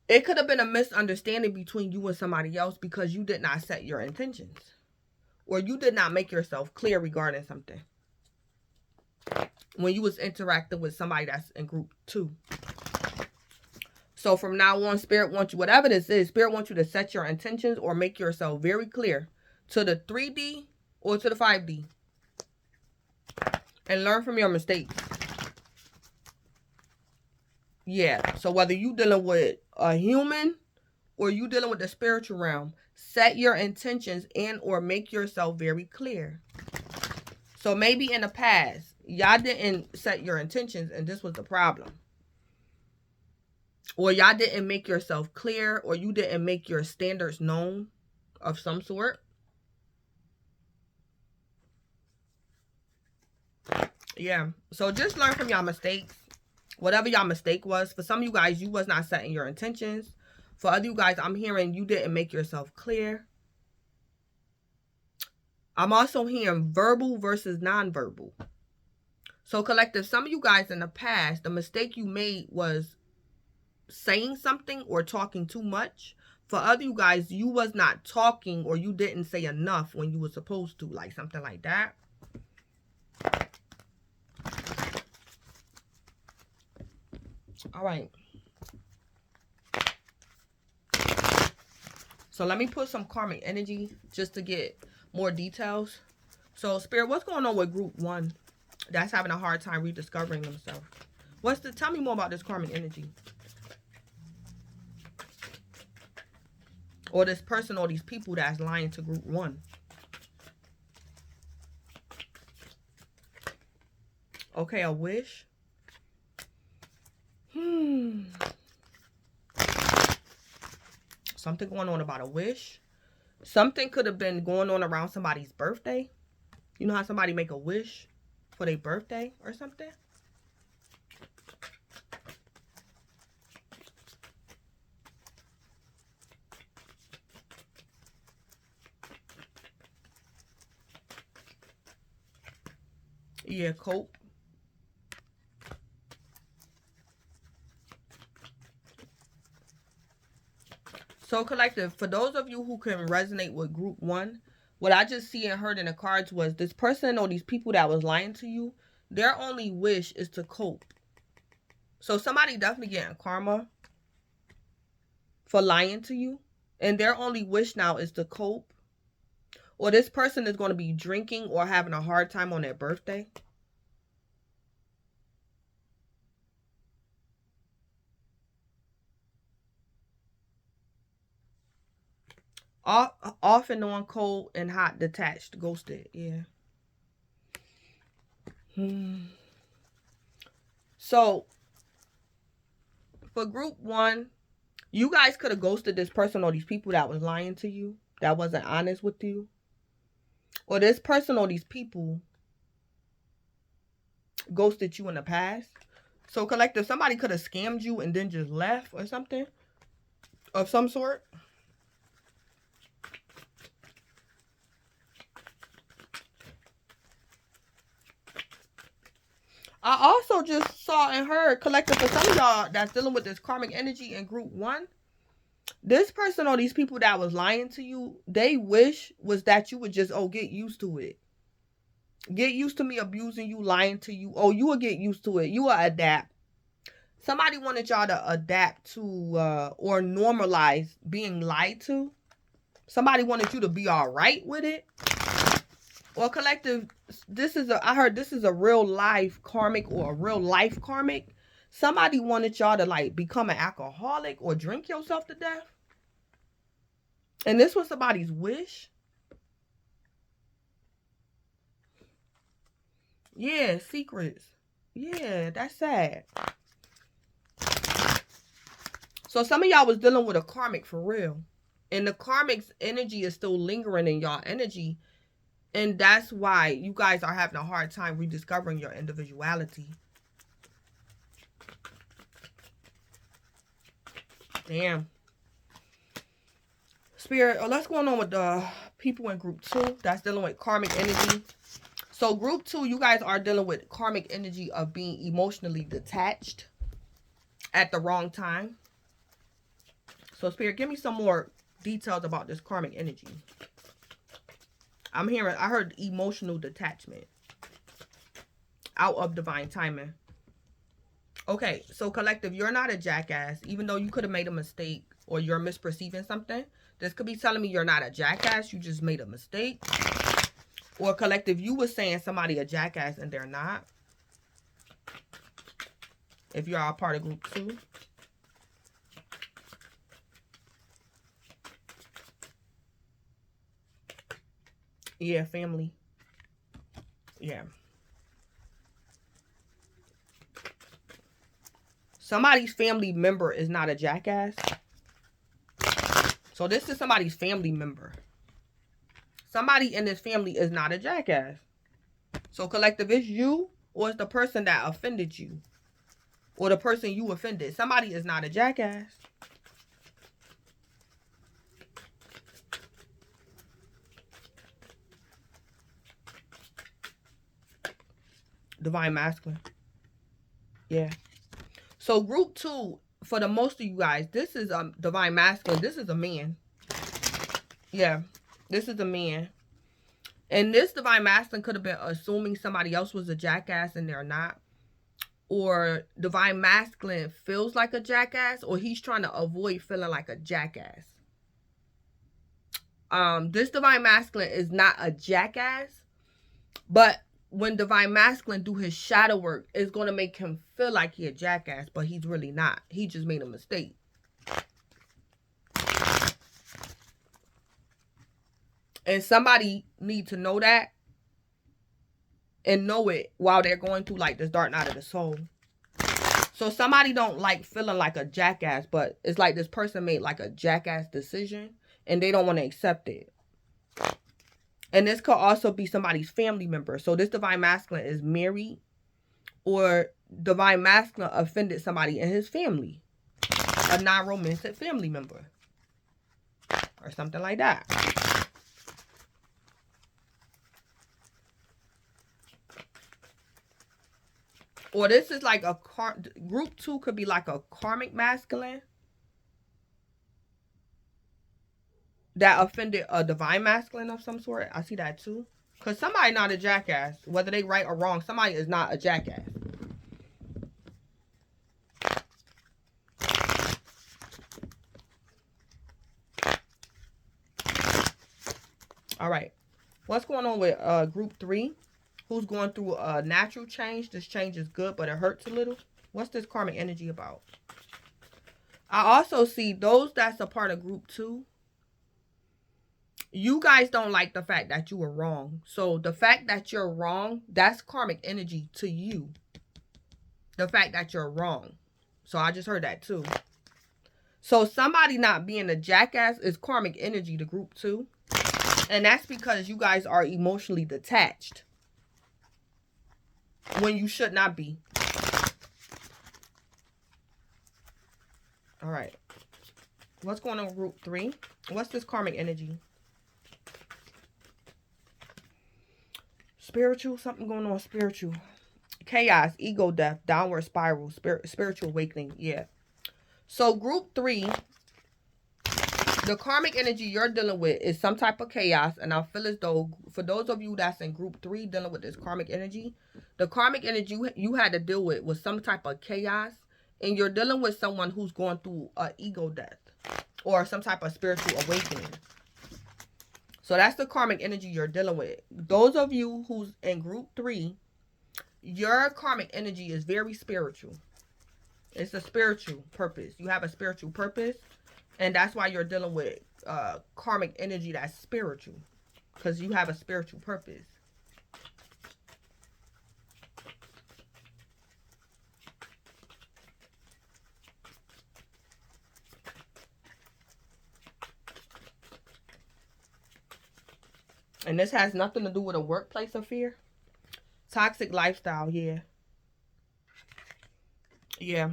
It could have been a misunderstanding between you and somebody else because you did not set your intentions. Or you did not make yourself clear regarding something. When you was interacting with somebody that's in group 2. So from now on, Spirit wants you, whatever this is, Spirit wants you to set your intentions or make yourself very clear to the 3D or to the 5D. And learn from your mistakes. Yeah, so whether you dealing with a human or you dealing with the spiritual realm, set your intentions and or make yourself very clear. So maybe in the past, y'all didn't set your intentions and this was the problem. Or y'all didn't make yourself clear, or you didn't make your standards known of some sort. Yeah, so just learn from y'all mistakes. Whatever y'all mistake was. For some of you guys, you was not setting your intentions. For other you guys, I'm hearing you didn't make yourself clear. I'm also hearing verbal versus nonverbal. So collective, some of you guys in the past, the mistake you made was saying something or talking too much. For other you guys, you was not talking or you didn't say enough when you were supposed to, like something like that. All right. So let me put some karmic energy just to get more details. So Spirit, what's going on with group 1 that's having a hard time rediscovering themselves? Tell me more about this karmic energy. Or this person or these people that's lying to group 1. Okay, a wish. Something going on about a wish. Something could have been going on around somebody's birthday. You know how somebody make a wish for their birthday or something? Yeah, cope. So collective, for those of you who can resonate with group 1, what I just see and heard in the cards was this person or these people that was lying to you, their only wish is to cope. So somebody definitely getting karma for lying to you. And their only wish now is to cope. Or this person is going to be drinking or having a hard time on their birthday. Off and on, cold and hot, detached, ghosted. Yeah. So for group 1, you guys could have ghosted this person or these people that was lying to you, that wasn't honest with you. Or this person or these people ghosted you in the past. So collective, somebody could have scammed you and then just left or something of some sort. I also just saw and heard, collective, for some of y'all that's dealing with this karmic energy in group 1, this person or these people that was lying to you, they wish was that you would just, get used to it. Get used to me abusing you, lying to you. You will get used to it. You will adapt. Somebody wanted y'all to adapt to or normalize being lied to. Somebody wanted you to be all right with it. Or collective, I heard this is a real life karmic or a real life karmic. Somebody wanted y'all to like become an alcoholic or drink yourself to death. And this was somebody's wish. Yeah, secrets. Yeah, that's sad. So some of y'all was dealing with a karmic for real. And the karmic's energy is still lingering in y'all energy. And that's why you guys are having a hard time rediscovering your individuality. Damn. Spirit, let's go on with the people in group 2 that's dealing with karmic energy. So group 2, you guys are dealing with karmic energy of being emotionally detached at the wrong time. So Spirit, give me some more details about this karmic energy. I heard emotional detachment out of divine timing. Okay, so collective, you're not a jackass, even though you could have made a mistake or you're misperceiving something. This could be telling me you're not a jackass, you just made a mistake. Or collective, you were saying somebody a jackass and they're not. If you are a part of group 2. Yeah, family. Yeah. Somebody's family member is not a jackass. So this is somebody's family member. Somebody in this family is not a jackass. So collective, it's you or it's the person that offended you. Or the person you offended. Somebody is not a jackass. Divine masculine. Yeah. So group 2, for the most of you guys, this is divine masculine. This is a man. Yeah. This is a man. And this divine masculine could have been assuming somebody else was a jackass and they're not. Or divine masculine feels like a jackass, or he's trying to avoid feeling like a jackass. This divine masculine is not a jackass, but when divine masculine do his shadow work, it's going to make him feel like he a jackass, but he's really not. He just made a mistake. And somebody needs to know that and know it while they're going through like this dark night of the soul. So somebody don't like feeling like a jackass, but it's like this person made like a jackass decision and they don't want to accept it. And this could also be somebody's family member. So this divine masculine is married, or divine masculine offended somebody in his family. A non-romantic family member. Or something like that. Or this is like group 2 could be like a karmic masculine that offended a divine masculine of some sort. I see that too. Because somebody not a jackass. Whether they right or wrong, somebody is not a jackass. All right. What's going on with group 3? Who's going through a natural change? This change is good, but it hurts a little. What's this karmic energy about? I also see those that's a part of group 2. You guys don't like the fact that you were wrong. So the fact that you're wrong, that's karmic energy to you. The fact that you're wrong. So I just heard that too. So somebody not being a jackass is karmic energy to group 2. And that's because you guys are emotionally detached. When you should not be. All right. What's going on with group 3? What's this karmic energy? Spiritual, something going on spiritual. Chaos, ego death, downward spiral, spiritual awakening. Yeah. So group 3, the karmic energy you're dealing with is some type of chaos. And I feel as though for those of you that's in group 3 dealing with this karmic energy, the karmic energy you had to deal with was some type of chaos. And you're dealing with someone who's going through an ego death or some type of spiritual awakening. So that's the karmic energy you're dealing with. Those of you who's in group 3, your karmic energy is very spiritual. It's a spiritual purpose. You have a spiritual purpose. And that's why you're dealing with karmic energy that's spiritual. Because you have a spiritual purpose. And this has nothing to do with a workplace affair. Toxic lifestyle, yeah. Yeah.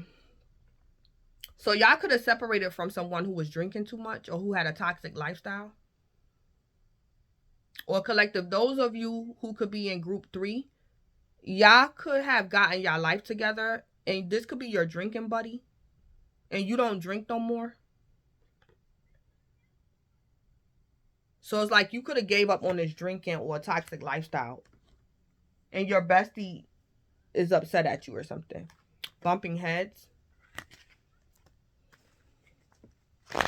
So y'all could have separated from someone who was drinking too much or who had a toxic lifestyle. Or collective, those of you who could be in group 3, y'all could have gotten y'all life together. And this could be your drinking buddy. And you don't drink no more. So it's like you could have gave up on this drinking or toxic lifestyle. And your bestie is upset at you or something. Bumping heads. I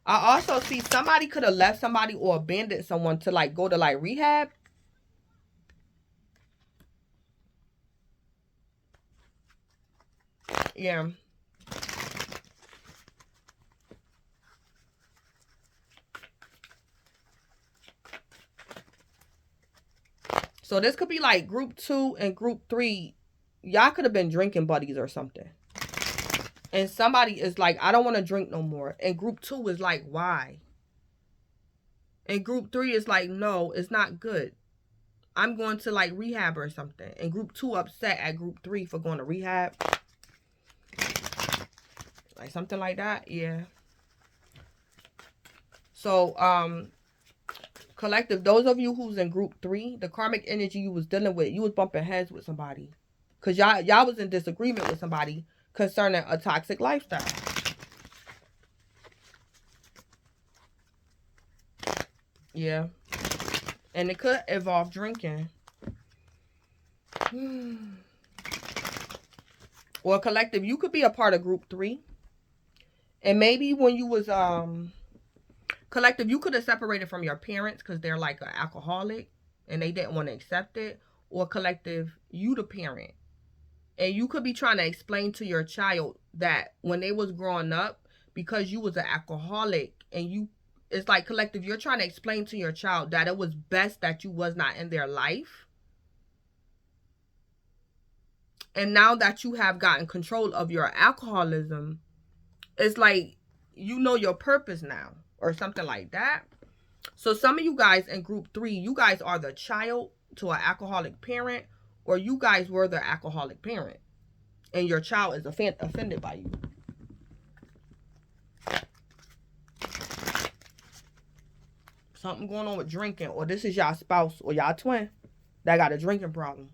also see somebody could have left somebody or abandoned someone to like go to like rehab. Yeah. So this could be like group 2 and group 3. Y'all could have been drinking buddies or something. And somebody is like, I don't want to drink no more. And group 2 is like, why? And group 3 is like, no, it's not good. I'm going to like rehab or something. And group 2 upset at group 3 for going to rehab. Like something like that. Yeah. So, collective, those of you who's in group 3, the karmic energy you was dealing with, you was bumping heads with somebody. Because y'all was in disagreement with somebody concerning a toxic lifestyle. Yeah. And it could involve drinking. Or collective, you could be a part of group 3. And maybe when you was collective, you could have separated from your parents because they're like an alcoholic and they didn't want to accept it. Or collective, you the parent. And you could be trying to explain to your child that when they was growing up, because you was an alcoholic and it's like collective, you're trying to explain to your child that it was best that you was not in their life. And now that you have gotten control of your alcoholism, it's like you know your purpose now or something like that. So some of you guys in group 3, you guys are the child to an alcoholic parent, or you guys were the alcoholic parent and your child is offended by you. Something going on with drinking, or this is y'all spouse or y'all twin that got a drinking problem.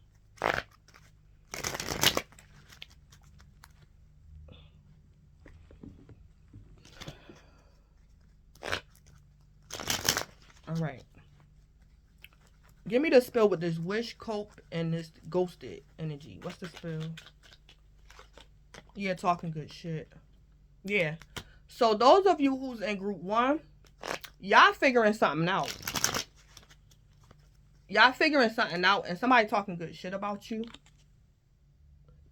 All right. Give me the spell with this wish, cope, and this ghosted energy. What's the spell? Yeah, talking good shit. Yeah. So those of you who's in group 1, y'all figuring something out. Y'all figuring something out and somebody talking good shit about you.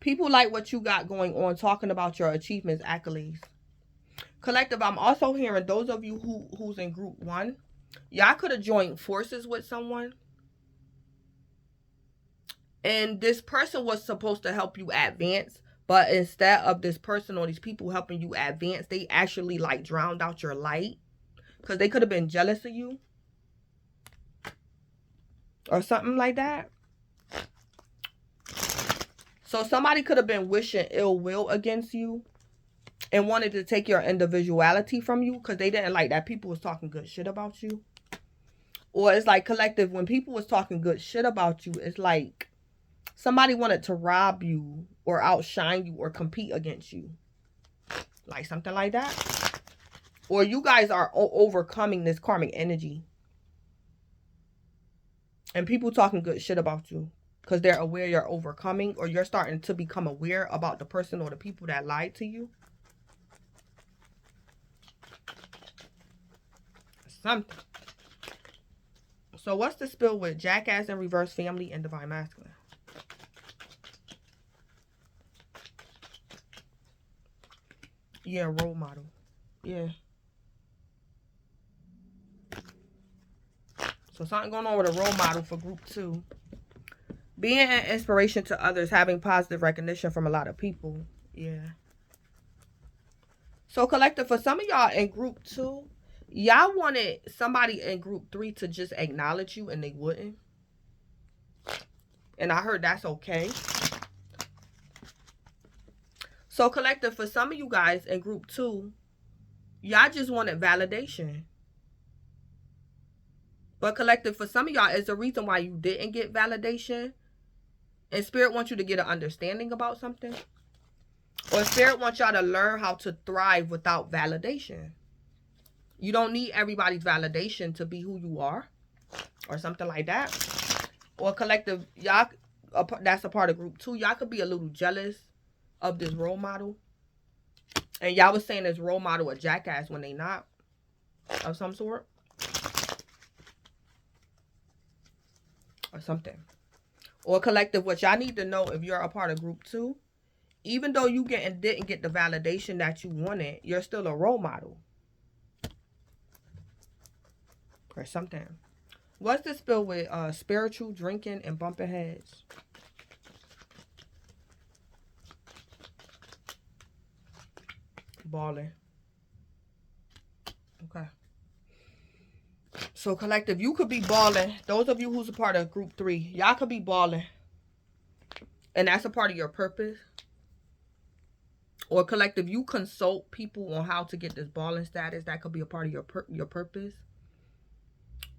People like what you got going on, talking about your achievements, accolades. Collective, I'm also hearing those of you who's in group 1, y'all could have joined forces with someone. And this person was supposed to help you advance. But instead of this person or these people helping you advance, they actually like drowned out your light. Because they could have been jealous of you. Or something like that. So somebody could have been wishing ill will against you. And wanted to take your individuality from you. Because they didn't like that people was talking good shit about you. Or it's like collective, when people was talking good shit about you, it's like somebody wanted to rob you or outshine you or compete against you. Like something like that. Or you guys are overcoming this karmic energy. And people talking good shit about you. Because they're aware you're overcoming. Or you're starting to become aware about the person or the people that lied to you. Something. So what's the spell with jackass in reverse, family, and divine masculine? Yeah, role model. Yeah. So something going on with a role model for group 2. Being an inspiration to others, having positive recognition from a lot of people. Yeah. So collective, for some of y'all in group 2, y'all wanted somebody in group 3 to just acknowledge you and they wouldn't. And I heard that's okay. So collective, for some of you guys in group 2, y'all just wanted validation. But collective, for some of y'all, it's the reason why you didn't get validation. And spirit wants you to get an understanding about something. Or spirit wants y'all to learn how to thrive without validation. You don't need everybody's validation to be who you are, or something like that. Or collective, y'all, that's a part of group 2. Y'all could be a little jealous of this role model. And y'all was saying this role model a jackass when they not, of some sort. Or something. Or collective, what y'all need to know, if you're a part of group 2, even though you didn't get the validation that you wanted, you're still a role model. Or something. What's this spell with spiritual, drinking, and bumping heads? Balling. Okay. So collective, you could be balling. Those of you who's a part of group 3, y'all could be balling. And that's a part of your purpose. Or collective, you consult people on how to get this balling status. That could be a part of your purpose.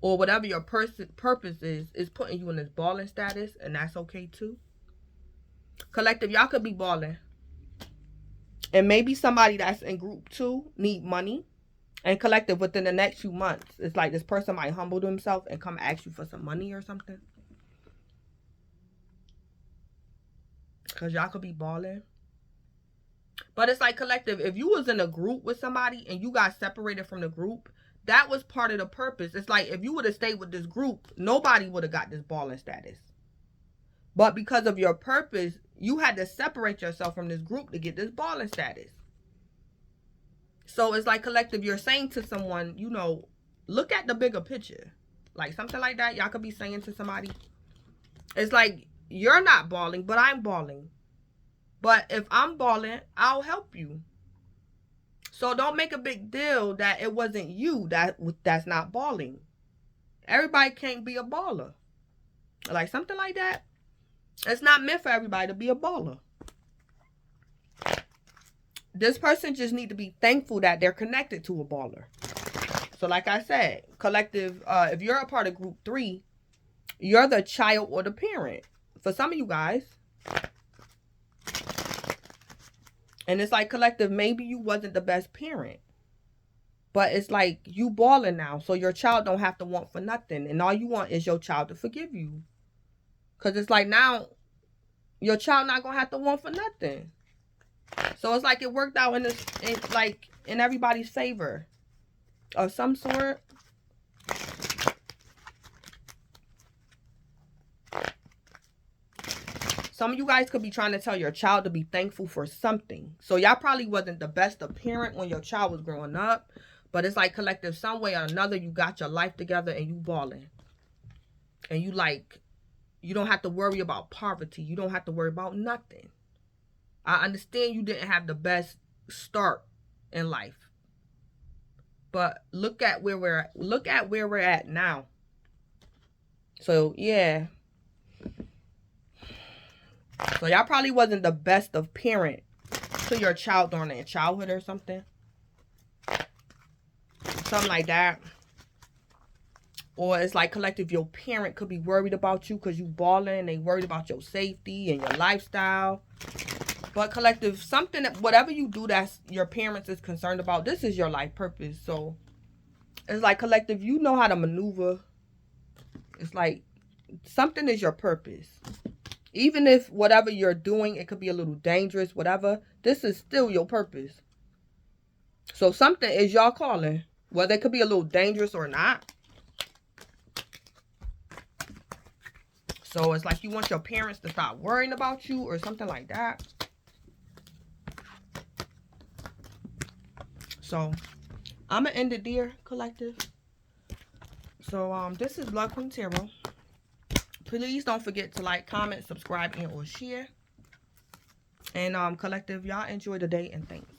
Or whatever your purpose is putting you in this balling status. And that's okay too. Collective, y'all could be balling. And maybe somebody that's in group 2 need money. And collective, within the next few months, it's like this person might humble themselves and come ask you for some money or something. Because y'all could be balling. But it's like collective, if you was in a group with somebody and you got separated from the group, that was part of the purpose. It's like if you would have stayed with this group, nobody would have got this balling status. But because of your purpose, you had to separate yourself from this group to get this balling status. So it's like collective, you're saying to someone, you know, look at the bigger picture. Like something like that, y'all could be saying to somebody. It's like, you're not balling, but I'm balling. But if I'm balling, I'll help you. So don't make a big deal that it wasn't you that's not balling. Everybody can't be a baller. Like something like that. It's not meant for everybody to be a baller. This person just need to be thankful that they're connected to a baller. So like I said, collective, if you're a part of group 3, you're the child or the parent. For some of you guys. And it's like collective, maybe you wasn't the best parent. But it's like you balling now. So your child don't have to want for nothing. And all you want is your child to forgive you. Because it's like now, your child not going to have to want for nothing. So it's like it worked out in everybody's favor. Of some sort. Some of you guys could be trying to tell your child to be thankful for something. So y'all probably wasn't the best of parent when your child was growing up. But it's like collective, some way or another, you got your life together and you balling. And you don't have to worry about poverty. You don't have to worry about nothing. I understand you didn't have the best start in life. But look at where we're at now. So yeah. So y'all probably wasn't the best of parent to your child during their childhood or something. Something like that. Or it's like collective, your parent could be worried about you because you balling. They worried about your safety and your lifestyle. But collective, something that whatever you do that's your parents is concerned about, this is your life purpose. So it's like collective, you know how to maneuver. It's like something is your purpose. Even if whatever you're doing, it could be a little dangerous, whatever. This is still your purpose. So something is y'all calling. Whether it could be a little dangerous or not. So it's like you want your parents to stop worrying about you or something like that. So I'm going to end it there, collective. So this is Blood Queen Tarot. Please don't forget to like, comment, subscribe, and or share. And collective, y'all enjoy the day and thanks.